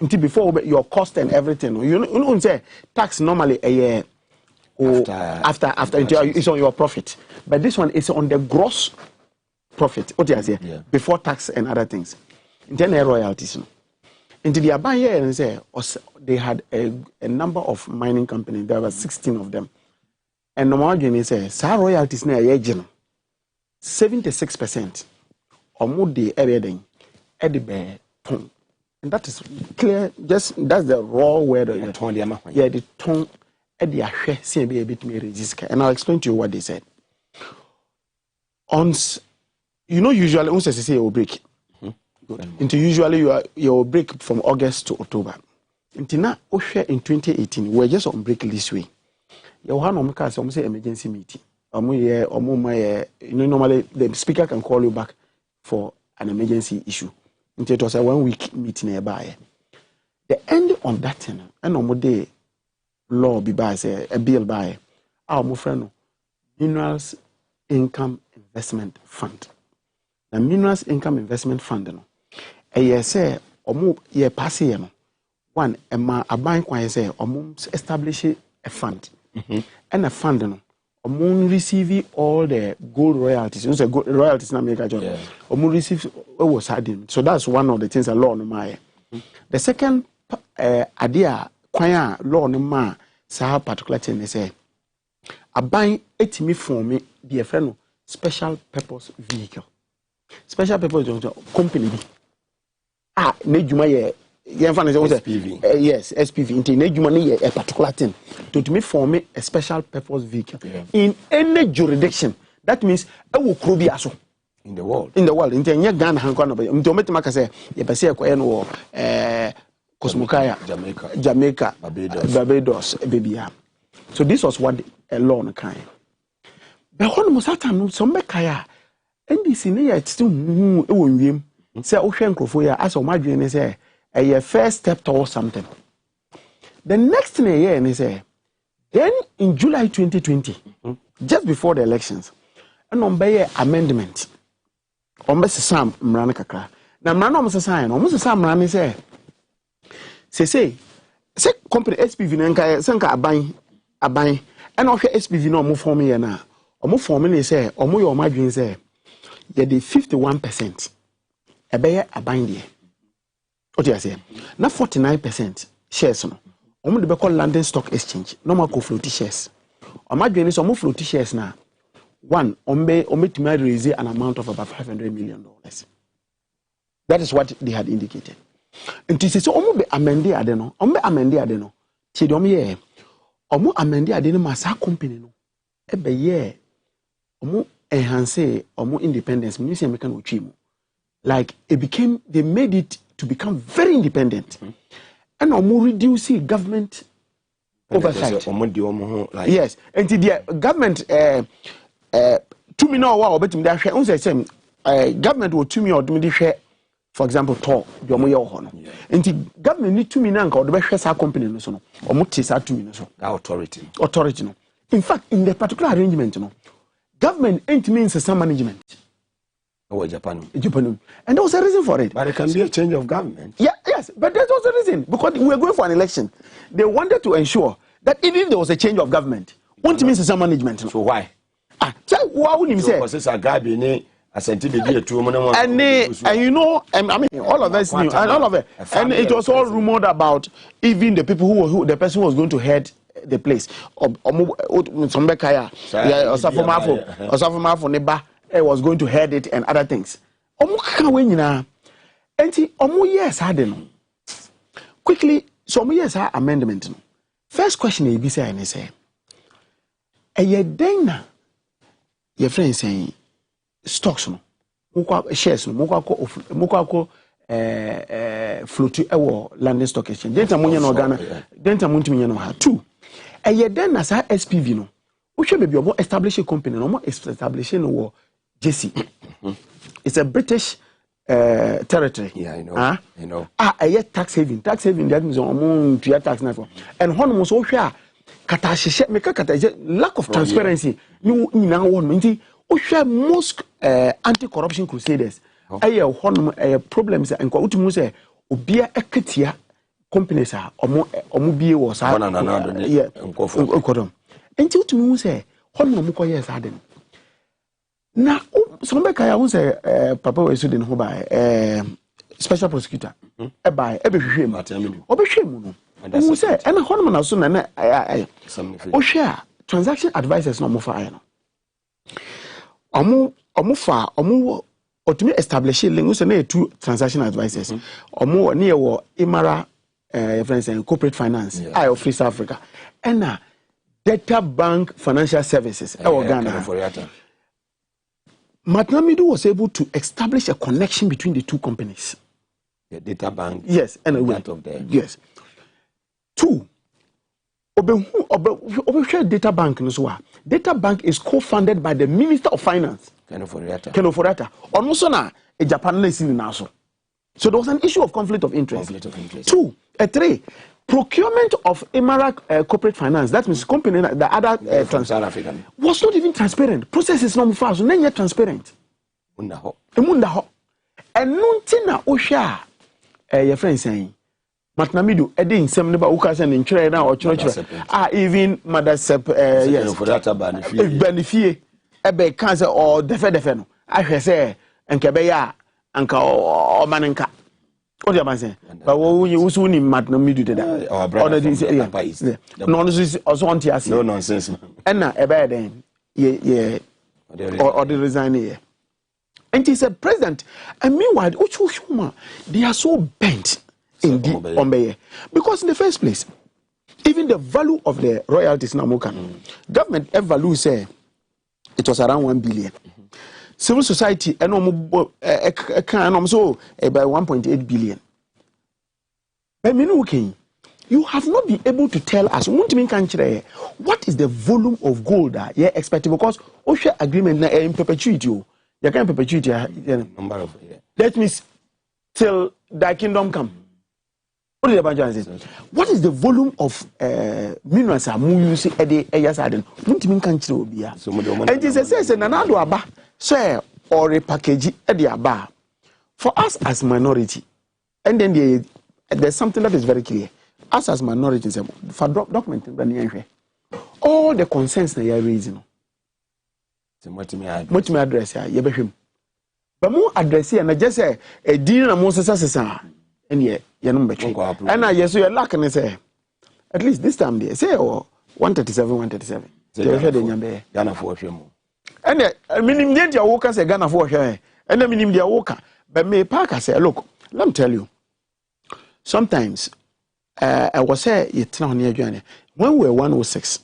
Until before your cost and everything, you know, say tax normally a year after it's on your profit, but this one is on the gross profit. What do you say? Yeah. Before tax and other things. Then royalties. Into the Aban year and say they had a number of mining companies. There were 16 of them, and the margin is say royalties na year 76% or more the everything at the bear. And that is clear, that's the raw word. Yeah, the tongue at the ashe, see a bit me resist. And I'll explain to you what they said. Usually, once I say you break, into usually you will break from August to October. Until now, in 2018, we're just on break this way. You have no say emergency meeting. Normally the speaker can call you back for an emergency issue. It was a 1 week meeting nearby. The end on that thing, and on day law be by a bill by our friend Minerals Income Investment Fund. The Minerals Income Investment Fund, a year say or more year passing one a bank when say or establish a fund and a fund Omun receive all the gold royalties. You say gold royalties na make a job. Omun receive was adding. So that's one of the things a law no my. The second idea kwaya law no ma sa particular thing they say a buy etimi for me the friend special purpose vehicle. Special purpose company bi. Ne juma ye SPV. Yes, SPV. Into a particular thing to me form a special purpose vehicle in any jurisdiction. That means I will be in the world. In the world. Into Ghana, say Cosmocaya, Jamaica, Barbados, Babia. So this was what a law kind. But when Musatan, some Kaya, and this in here, it's still say Ocean Crofoya, as of my dream say. A first step towards something. The next thing a year, and he say, then in July 2020, just before the elections, an ombe amendment. Ombe Sam Mrana Kakra. Now, Mrana almost a sign, almost a Sam Mrani say, company SPV Nanka, Sanka a buying, and offer SPV no move for me now. Omo formula say omo your margin say ye the 51% ebeye aban de. What you say? Na 49% shares no. Omo de be call London Stock Exchange. No ma ko float shares. Omo adwene so omo float shares na one ombe to raise an amount of about $500 million. That is what they had indicated. And to say so omo be amende ade no. Omo be amende ade no. Ti de omo ye omo amende ade no masa company no. Ebe ye omo enhance omo independence. Me say American otwi mu. Like they made it to become very independent. And omo reduce government oversight. Yes. And the government to me now wow betim dey hwe unse say government will to me or do me hwe for example to the omo ye ho no. And the government need to me na nka o de be hwe sa company no so no. Omo te sa to me no so. Authority no. In fact, in the particular arrangement no, government ain't means some management. Japan. And there was a reason for it. But it can be a change of government. Yeah, yes, but there's also a reason. Because we were going for an election. They wanted to ensure that even if there was a change of government, won't mean some management. So why? Why would you say? And you know, I mean, all of us knew, and all of it. And it was all rumored about even the people who the person who was going to head the place. Was going to head it and other things. Quickly, so yes, amendment. First question is say and say, your friend saying stocks no, shares no, mukako float London Stock Exchange. Denta money no Ghana, denta money no ha. Two, then as SPV no, we should be establish a company no more establishing no. JC. It's a British territory. Yeah, I know. I know. A tax haven. Tax haven, that means on tax now. And one was so here. Lack of transparency. You now want me to most anti-corruption crusaders. A problem is and what you say, Obia Eketia companies are Omubie was until to say, Honomuko yes, Adam. Now, somebody can say, Papa was in who by special prosecutor. By every shame, or shame. And who say, and a Honman as soon as I share transaction advisors no more fire. Omufa, or to me establish links and two transaction advisors, or more near Imara, friends and corporate finance, I of East Africa, and now Data Bank Financial Services, our Ghana. Matnamidu was able to establish a connection between the two companies. The data bank. Yes, and a of them. Yes. Two. Data bank. Data bank is co-funded by the Minister of Finance. Ken Oforiatta. Also now, a Japanese in also. So there was an issue of conflict of interest. Two. Three. Procurement of Emirac corporate finance, that means company, the other South African, was not even transparent. Process is not fast, not yet transparent. And Nuntina Osha, your friend saying, Matnamidu, Edding, some neighbor Ukas and in China or Church, even Mother Sep, yes, for that benefit, Ebe cancer or defeno. I say, and Kabeya, Anka or Manenka. What am I saying? But you also need Matnamidu to that. No nonsense, also on TS. No nonsense. And now, a bad end, or the resign here. And he said, President, and meanwhile, they are so bent in the Ombe. Because in the first place, even the value of the royalties now, government value say it was around 1 billion. Civil society, and so about 1.8 billion. But you have not been able to tell us what is the volume of gold that you expect, because OSHA agreement in perpetuity. You can perpetuity number of that means till thy kingdom come. What is the evangelists? What is the volume of minerals are using at the Ayasaden? And it says, Nanado Aba, sir, or a package at the Aba. For us as minority, and then there's something that is very clear. Us as minorities, for documenting all the concerns that you are raising. What me address ya yebehwem. But mo address ya na just say e din na mo sesa and ye no betwe. And na yes you lack and say at least this time there say 137. They hear the nyambe Ghana for hwemo. And minim dey dia wo ka say Ghana for hwe. And minim dia wo ka. But me park say look, let me tell you. Sometimes I was say you tell me when we were 106.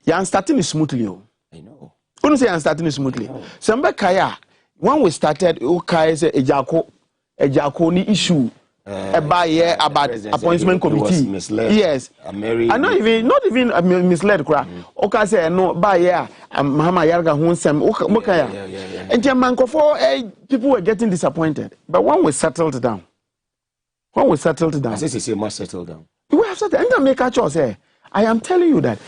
You starting smoothly. I know. Who say I'm starting smoothly? Sembe kaya when we started okay say ejako ni issue about appointment committee. Yes. And not even misled kra. Okay say no ba here Mama Yarga hu nsem okaya. Enti mankofo people were getting disappointed. But when we settled down. I say must settle down. We have settled. And make a choice. I am telling you that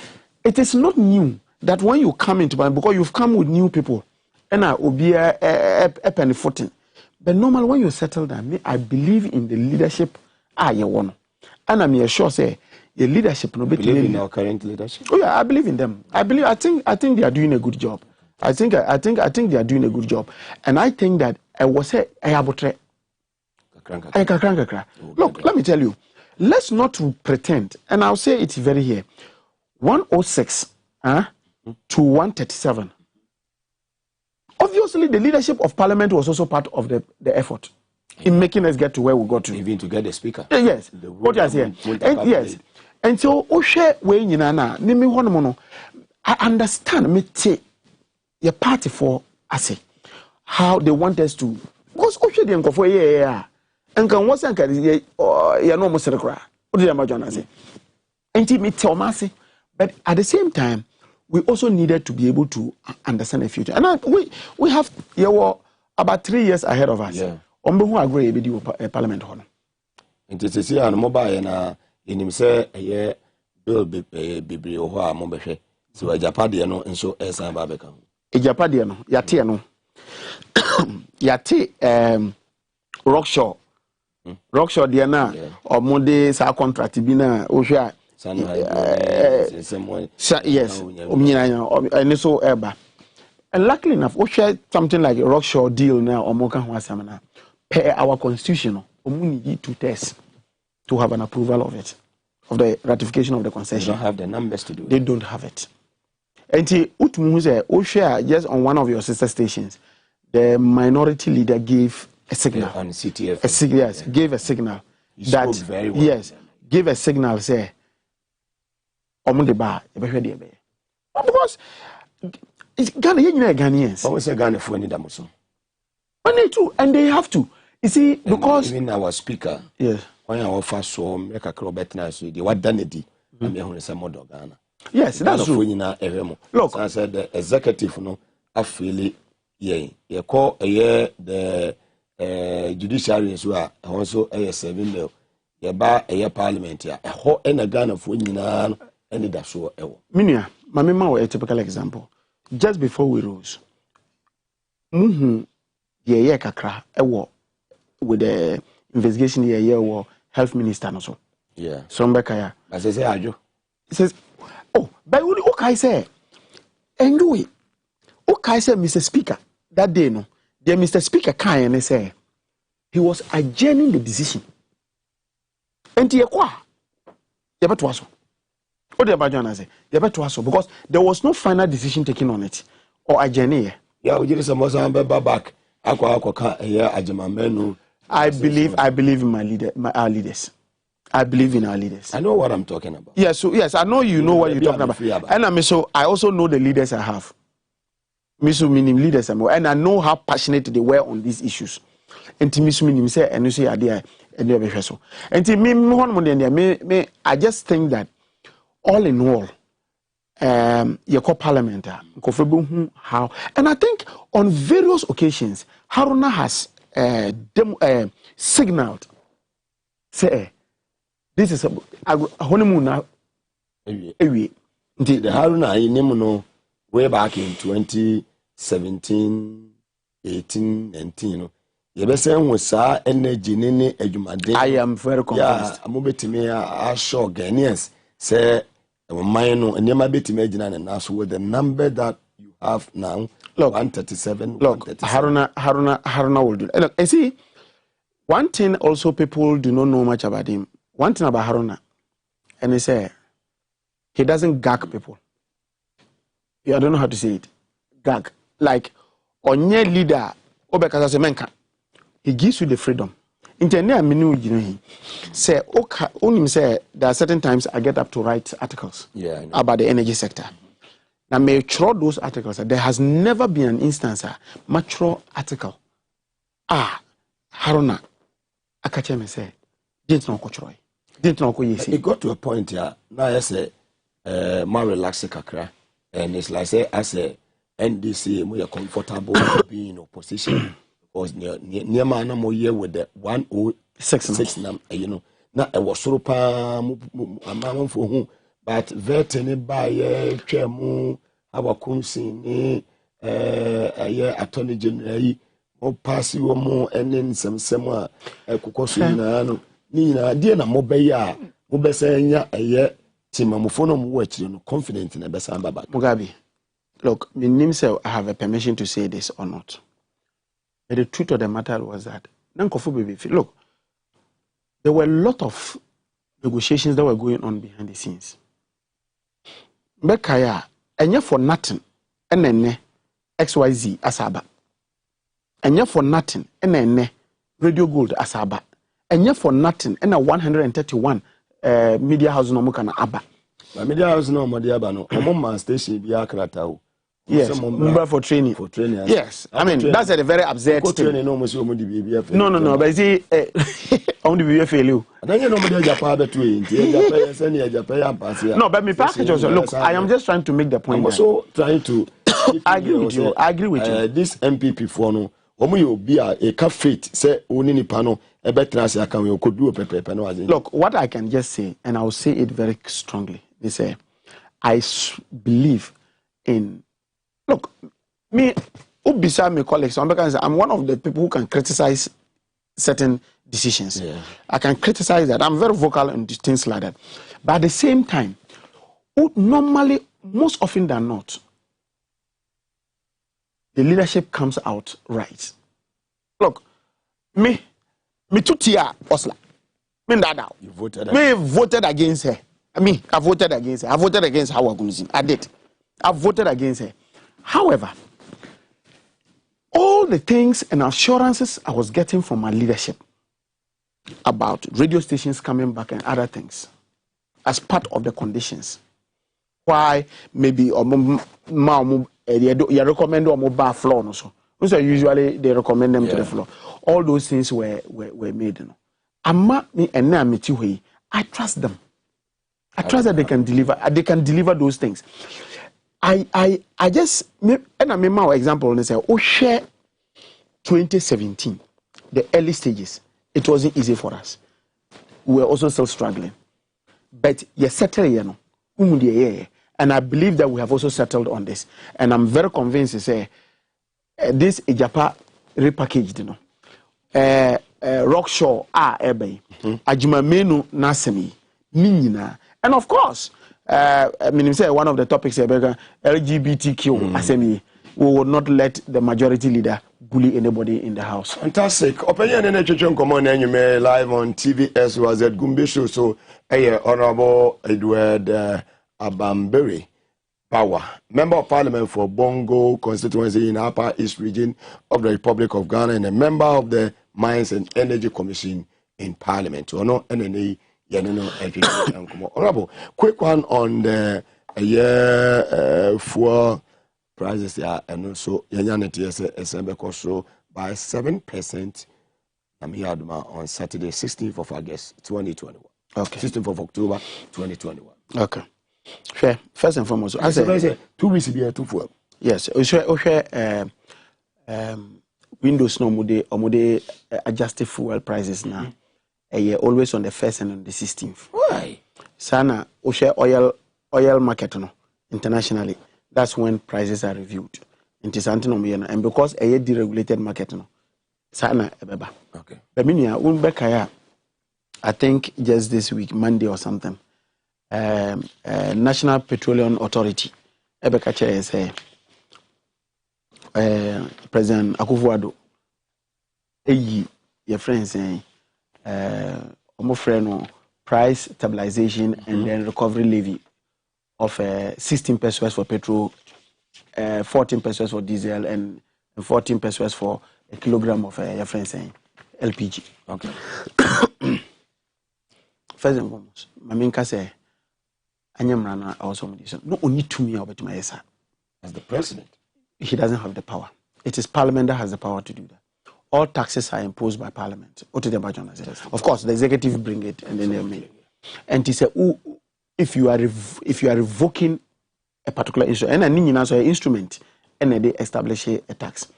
it is not new that when you come into because you've come with new people and I will be a penny footing. But normally when you settle down, I believe in the leadership. You want, and I'm sure say the leadership. No, believe in our current leadership. Oh yeah, I believe in them. I think they are doing a good job. I think they are doing a good job, and I think that I was say I have a Look, let me tell you. Let's not pretend, and I'll say it very here. 106 to 137. Obviously, the leadership of Parliament was also part of the effort in making us get to where we got to. Even to get the speaker. Yes. What you are saying? Yes. And so, I understand me take your party for how they want us to. Because and can was anka ya no mo serekra o dey imagine say enti me tell me but at the same time we also needed to be able to understand the future and we have about 3 years ahead of us on be who agree be di parliament ho no enti sesi an mobile na enim say eye bill bibiri ho a mo behwe so ajapade no nso esan ba beka ho ajapade no yate no yate Rockshaw Diana or Monday sa contract bi na o hwe yes and so eba and luckily enough we share something like a Rockshaw deal now or moka ho asam na per our constitution need 2 tests to have an approval of it of the ratification of the concession. They don't have the numbers to do it. They don't have it. And utmu say o share just on one of your sister stations the minority leader gave a signal on CTF. Yes, gave a signal that very well. Yes, gave a signal say omundeba because it's Ghana Ghanaians. Always say Ghana for any damoso. And they too, and they have to. You see, because even our speaker, yes, when our first so make a crowd now, so they what done it. And me who say more Ghana. Yes, that's true. Look, I said the executive no afili ye call the judiciary as well also a 7 mil ye ba a parliament ya a ho and a Ghana for nyina and that so minia mamema a typical example just before we rose ye kakra with the investigation ye health minister no so yeah Sombeka ya as I say ajo he says oh but okay say and do it okay say Mr. Speaker that day no the Mr. Speaker can say he was adjourning the decision. And ye better was what the Bajan say, ye better was because there was no final decision taken on it or adjourning. Yeah, we did some more back. I believe in our leaders. I believe in our leaders. I know what I'm talking about. Yes, so yes, I know you know what you're talking about. And I also know the leaders I have. Misu meaning leaders and I know how passionate they were on these issues. And to misu meaning say and you say idea and you be so. And to me I just think that all in all your co-parliament how and I think on various occasions Haruna has signaled say this is a honeymoon now. The Haruna way back in 2017, 18, 19, you be saying with sa energy nene ejumade. I am very convinced. Yeah, amobetimi a show Ghanaians say mine no nneema betime agina ne naso with the number that you have now. Look, 137. Look, 137. Haruna will do. Look, I see. One thing also people do not know much about him. One thing about Haruna, and they say he doesn't gag people. Yeah, I don't know how to say it. Gag. Like on your leader, Obekaza Semenka, he gives you the freedom. Internet minu he say okay, only say there are certain times I get up to write articles about the energy sector. Now may throw those articles. There has never been an instance mature article. Haruna Akache me say didn't know kochroy. Didn't know ko yesi. It got to a point here. Now I say more relaxed kakra, and it's like say as a NDC we are comfortable being in opposition. Because near man I'm here with the 106 you know. Now I was so pa amount for whom, but vetting by Chemu, our consin, Attorney General, or pass you more and then some summer, Kukosu, Nina, dear Mobeya, Mobesanya, a year, Timamophonum watch, you know, confident in a Besamba. Mugabe, look, my name say I have a permission to say this or not. But the truth of the matter was that, look, there were a lot of negotiations that were going on behind the scenes. Bekaya, and for nothing, and then XYZ Asaba. And for nothing, and then Radio Gold Asaba. And for nothing, and a 131 media house no mukana Abba. Media house no Modiaba no, Omoma station Biakratao. Yes, for training. For training. Yes, I mean that's a very absurd thing. No, but you see, only be fail. No, but me package also. Look, I am just trying to make the point. I'm also trying to. I agree with you. I agree with you. This MPP for no, you be a cafe say only pano a better say I can could do a paper. Look, what I can just say, and I will say it very strongly. They say, I believe in. Look, me, beside my colleagues, I'm one of the people who can criticize certain decisions. Yeah. I can criticize that. I'm very vocal in things like that. But at the same time, normally, most often than not, the leadership comes out right. Look, me tutia Osla. You voted voted against her. I voted against her. I voted against Hawa Gunuzin. I did. I voted against her. However, all the things and assurances I was getting from my leadership about radio stations coming back and other things as part of the conditions why maybe you recommend or bar floor so usually they recommend them to the floor. All those things were made. I trust them. I trust that they can deliver. They can deliver those things. I just and I mean my example and say share 2017 the early stages it wasn't easy for us. We were also still struggling, but you settle and I believe that we have also settled on this, and I'm very convinced to say this Ijapa repackaged Rockshore Ajuma Menu Nasemi Minina, and of course I mean, say one of the topics LGBTQ SME. We will not let the majority leader bully anybody in the house. Fantastic. Opinion in the common and you may live on TVS was at Gumbi Show. So, Honorable Edward Abamberi Power, Member of Parliament for Bongo constituency in Upper East Region of the Republic of Ghana and a member of the Mines and Energy Commission in Parliament. Honorable, quick one on the for prices and also so by 7%. I'm here on Saturday, 16th of August 2021. Okay. 16th of October 2021. Okay. Sure. First and foremost, I say 2 weeks be 2 for. Yes. Windows no mode adjusted fuel prices now. Always on the 1st and on the 16th. Why? Sana oil market no internationally. That's when prices are reviewed. And because a deregulated market no. Sana ebeba. Okay. But I think just this week, Monday or something, National Petroleum Authority ebeka chair say President Akufo-Addo your friends saying price stabilization and then recovery levy of 16 pesos for petrol, 14 pesos for diesel, and 14 pesos for a kilogram of your friends saying LPG. Okay. First and foremost, my main say Anyamrana also no only to me but to my as the president. He doesn't have the power. It is Parliament that has the power to do that. All taxes are imposed by Parliament. Of course, the executive bring it and then they make. And he said, if you are revoking a particular instrument, and an instrument, and they establish a tax.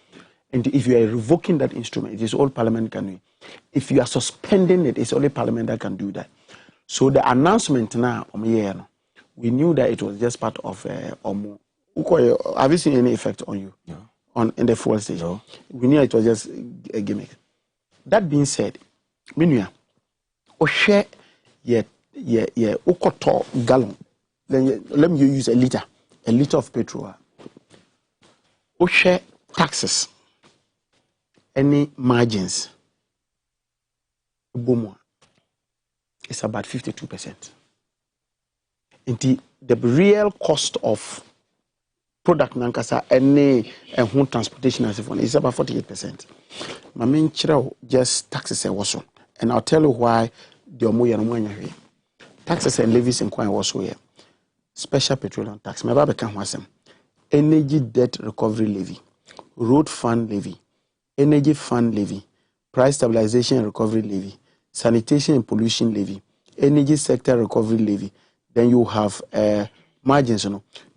And if you are revoking that instrument, it is all Parliament can do. If you are suspending it, it's only Parliament that can do that. So the announcement now, we knew that it was just part of have you seen any effect on you? No. In the fuel station? No. We knew it was just a gimmick. That being said, Minuya, share ukoto gallon. Then let me use a liter of petrol. Share taxes, any margins. It's about 52%. And the real cost of product nankasa any transportation as if is about 48%. My main chiro just taxes and was and I'll tell you why the omoya taxes and levies and coin was here. Special petroleum tax. My baba can wasem. Energy debt recovery levy, road fund levy, energy fund levy, price stabilization and recovery levy, sanitation and pollution levy, energy sector recovery levy. Then you have margins,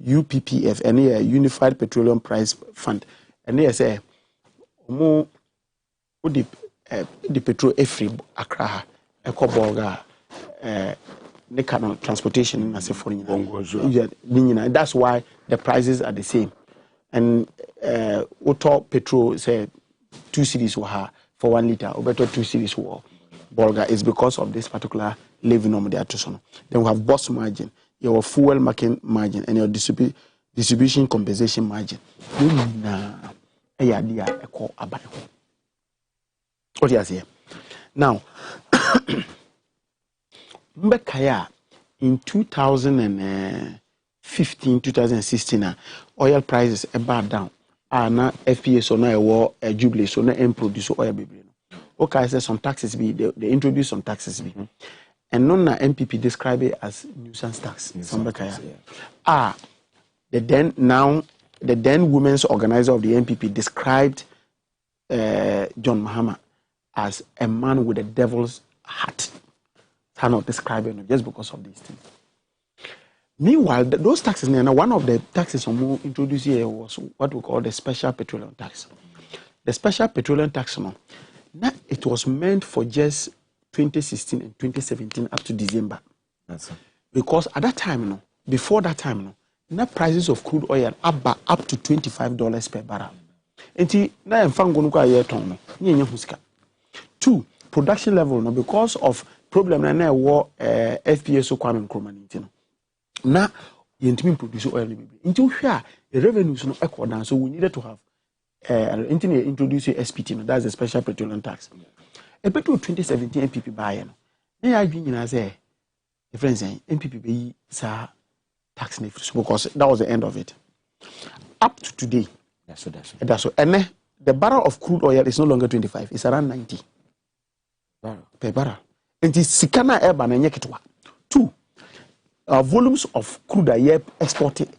UPPF, and Unified Petroleum Price Fund. And they say, the petrol free Accra, Eco Bolga, transportation as a foreign. That's why the prices are the same. And auto petrol say 2 cedis for 1 liter, or better 2 cedis for Bolga is because of this particular levy norm they are to. Then we have bus margin, your fuel margin, and your distribution compensation margin. What do you say? Now, in 2015, 2016, oil prices are bad down. Now FPS or now war jubilee, so now produce oil baby. Okay, I said some taxes be they introduce some taxes be. And none MPP describe it as nuisance tax. The then women's organizer of the MPP described John Mahama as a man with a devil's heart. Cannot describe it just because of these things. Meanwhile, those taxes, one of the taxes introduced here was what we call the special petroleum tax. The special petroleum tax, it was meant for just 2016 and 2017 up to December. Because at that time, before that time, net prices of crude oil up to $25 per barrel. And two, production level, because of problem na war FPSO Kwame Nkrumah. Now, you produce oil. Until here, the revenues no equal down, so we needed to have introduce SPT, that's the special petroleum tax. A petrol 2017 MPP buy. Now I been say, the friends say MPP be tax because that was the end of it. Up to today, that's so. And the barrel of crude oil is no longer 25; it's around 90 per barrel. And it's Sikana Eba na nyekitwa. Two, volumes of crude oil exported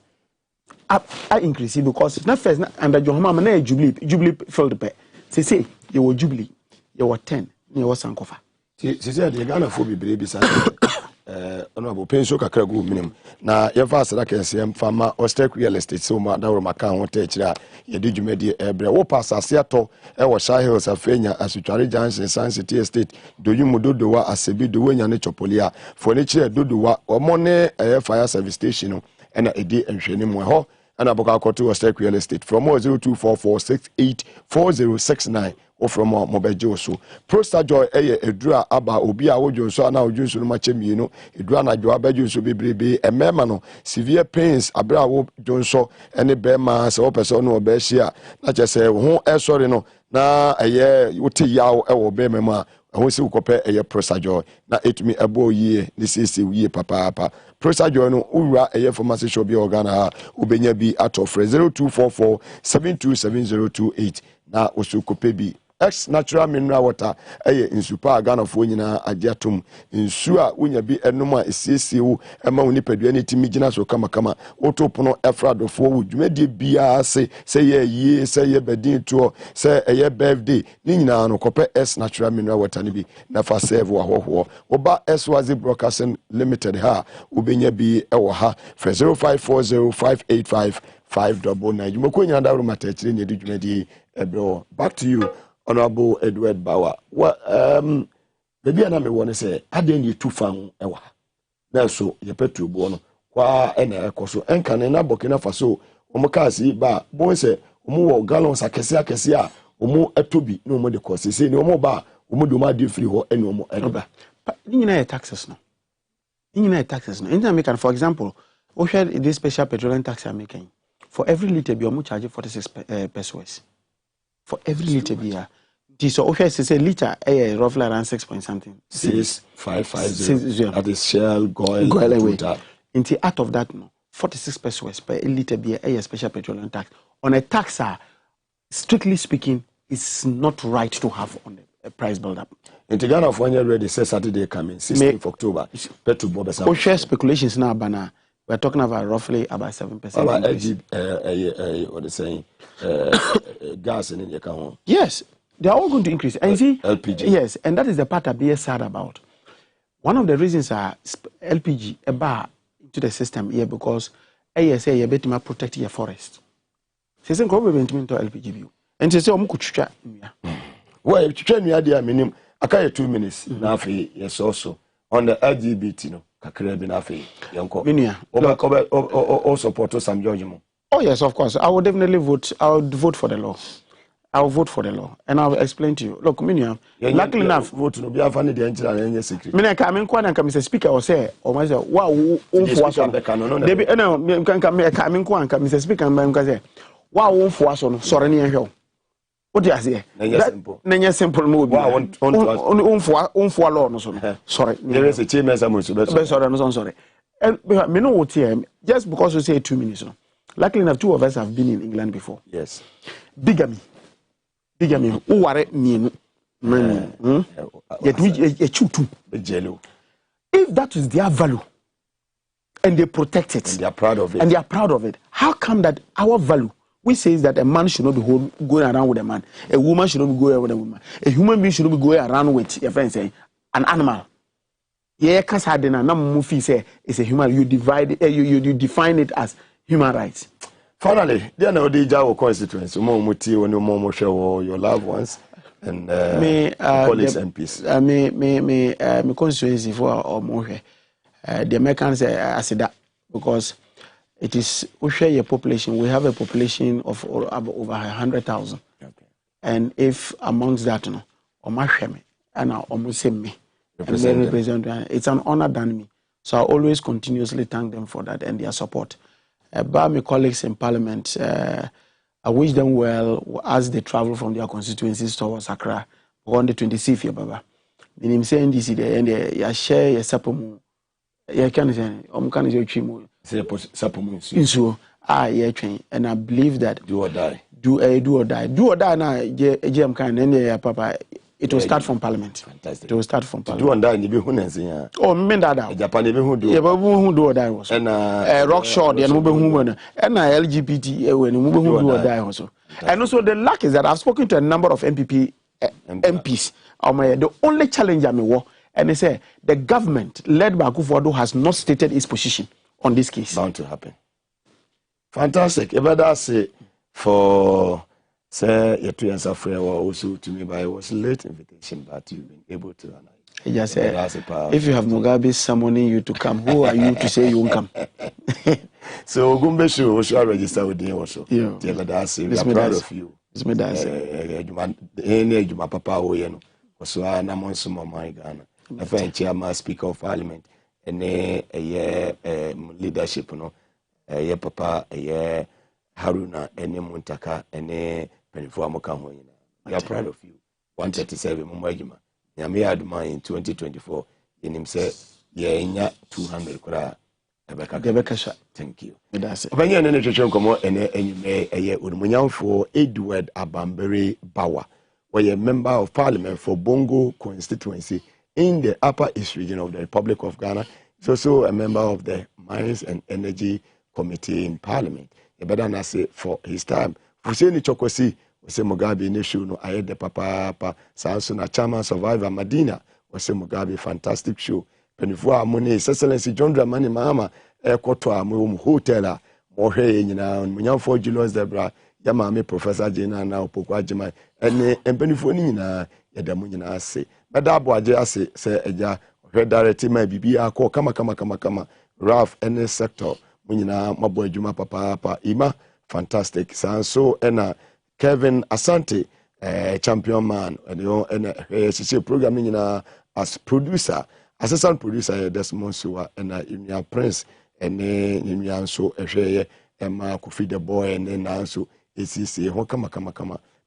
are increasing because not first under Johama na Jubilee field pe. Say you were Jubilee, you were 10, you were Sankofa. Say the Ghana for be baby sa. Honorable pension kakra go minimum. Na ye fa asada kensem fama Ostek real estate so ma da woro maka ho ta kira ye di dwumadi ebre wo pass ase ato e wo Sha Hills afenya asutware Junction San City Estate doyumu dodowa asebi do wanya ne chopolia for ne kire dodowa omo ne fire service station no na edi enhwene mu ho ana boka akoto Ostek real estate from 0244684069 from Mobejo. So, Prosta Joy, Edra, Abba, Obia, Ojo, now Junsu Machemino, Edra, Joabejo, so be a memano, severe pains, Abra, Jonso, any bear mass, or person, or Bessia, not just say, who, sorry, no, na a year, Uti Yao, or Bemema. I want to compare a Prosta Joy. Na it me a boy ye, this is the ye papa. Prosta Joy no ura a year for Master Shobi Organa, Ubenya be at of 0244 727028. Na osu kopebi. Ex natural mineral water in super Ghana for Nina Adiatum in Sua Unya be enoma CCU Emma Unipeduani Timigina so kama Otopono Efrado forward. You may be say ye say ye bedin to say a year birthday Nina no copper S natural mineral water nibi Nafa save wa Oba S Wazi Broadcasting Limited ha Ubenya be ewaha for 0540585599. You moko nyanda rumata chiri nyedi ebro. Back to you. Honorable Edward Bauer. Well, maybe I want to say, I didn't need 2 fan. Now, so you pet to Bono, qua and a coso, and can in a Burkina Faso, Omokasi, ba, boy say, Omo gallons a cassia, Omo a tubi, no more the cost. Say no more bar, Omo do my free or no more. But you know, taxes no. You know, taxes no. In American, for example, we share this special petroleum tax I'm making. For every liter, be almost charging 46 pesos. For every liter beer. So okay, say liter roughly around 6 point something. 6550. That is Shell, Goil away. Into out of that, no, 46 pesos per liter beer a special petroleum tax. On a tax, strictly speaking, it's not right to have on a price build-up. In Ghana of 1 year ready, say Saturday coming, 16th October. Petrol Bob. We share speculations now, Bana. We're talking about roughly about 7%. About what they saying? Gas in the account. Yes, they are all going to increase. And see, LPG. Yes, and that is the part I'm being sad about. One of the reasons are LPG a bar into the system here because ASA you better protect your forest. Say some government to LPG view. And say could chucha. Well, if you me idea minimum, I carry 2 minutes. Now yes also on the LGBT no. All support some judgment. Oh yes, of course. I will definitely vote. I will vote for the law. I will vote for the law, and I will explain to you. Look, Miniam. Luckily enough, vote no be afani the engineer secret. Miniam, come in. Kwana come Mr. Speaker or say or myself. Wow, unfuaso. Debi, no, come in. Mr. Speaker, come say. Wow, unfuaso. Sorry, ni ehwo. What do you say? Nenya simple move. Unfuaso law no so. Sorry. There is a chairman someone so. Sorry, no sorry. And me know what here. Just because you say 2 minutes, no. Luckily enough, 2 of us have been in England before. Yes. Bigamy. Who are me? Yet we chutu. If that is their value, and they protect it, and they are proud of it, how come that our value? We say that a man should not be going around with a man, a woman should not be going around with a woman, a human being should not be going around with your friend say an animal. Yeah, because I didn't know say it's a human. You divide, you define it as human rights. Finally, there are no Jawo constituents. Your loved ones and colleagues and MPs. Me constituency for more. The Americans say that because it is we share your population. We have a population of over 100,000. Okay. And if amongst that, no, and I almost say me. It's an honor done me. So I always continuously thank them for that and their support. By my colleagues in Parliament, I wish them well as they travel from their constituencies towards Accra on the 26th of Baba. Meaning saying this and they share your supplement. Yeah, can say can say chimu. Supplement. So yeah, train, and I believe that do or die. Do or die. Do or die now. JM can and Papa. It will start from Parliament. Fantastic. It will start from Parliament. Do and die, you be oh, men that Japan, who do. Yeah, but who do or die also. And rock short, and LGBT, when who do or die also. And also the luck is that I've spoken to a number of MPs. The only challenge I'm in, and they say the government led by Akufo-Addo has not stated its position on this case. Bound to happen. Fantastic. If that's it for. Say your 2 years of also to me by it was late invitation, but you've been able to. Just if you have Mugabe summoning you to come, who are you to say you won't come? So Gumbe should register with you also. Yeah. We are proud of you. Ejuma papa oyeno. So na monso my Ghana. A friend chairman speaker of parliament and leadership no ye papa ye Haruna ene Muntaka ene Penifo Amoka hoyina. We are proud of you. 137 Mumajima. Nyame aduma in 2024 yenim say ye nya 200 kura Ebeka. Thank you. Obanya nene twetwe nkomo ene enyume eye Urumunyamfo Edward Abambere Bawa. Was a member of parliament for Bongo constituency in the Upper East region of the Republic of Ghana. He's also a member of the Mines and Energy Committee in Parliament. You better not say for his time. Fuseni Chokosi, was a Mugabe nation, no, I had the Papa Sansan, chairman survivor Madina, was a Mugabe fantastic show. Penifua Mone, His Excellency John Dramani Mahama, Kotwa, Hotel, Mohe, Munyamfo Julius Debra. Yama Professor Jena na Opokwa Jema ene empanifo ni nyina yeda mu nyina ase medabo age ase se eja hwe director ma bibia akọ kama Ralph ene sector mu nyina mabo adwuma papa ima fantastic sanso ena Kevin Asante champion man ene sisi program nyina as producer assistant producer Desmond Suwa ena Inia Prince ene Inia nso ehwe ema Kofi the boy ene nanso esi ho kama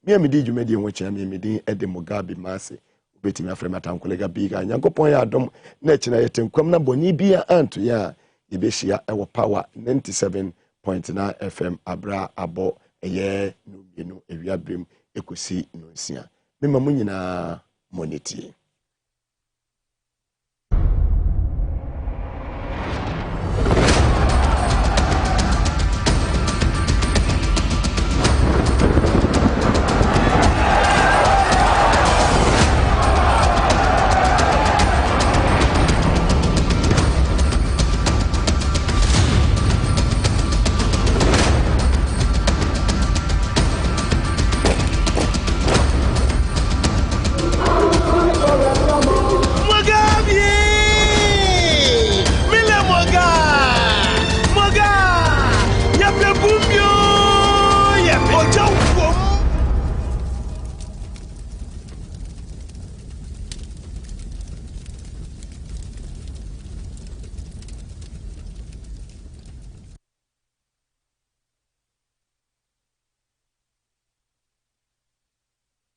me di dwumadi ho kya me di ede Mugabe Mase obetimi afrema tan kolega biga nyankopon ya adom na kina yetenkwam na boni bia anto ya yebehia ewo power 97.9 FM abra abo eye no mienu ewiabrem ekosi no nsia me mamu nyina moneti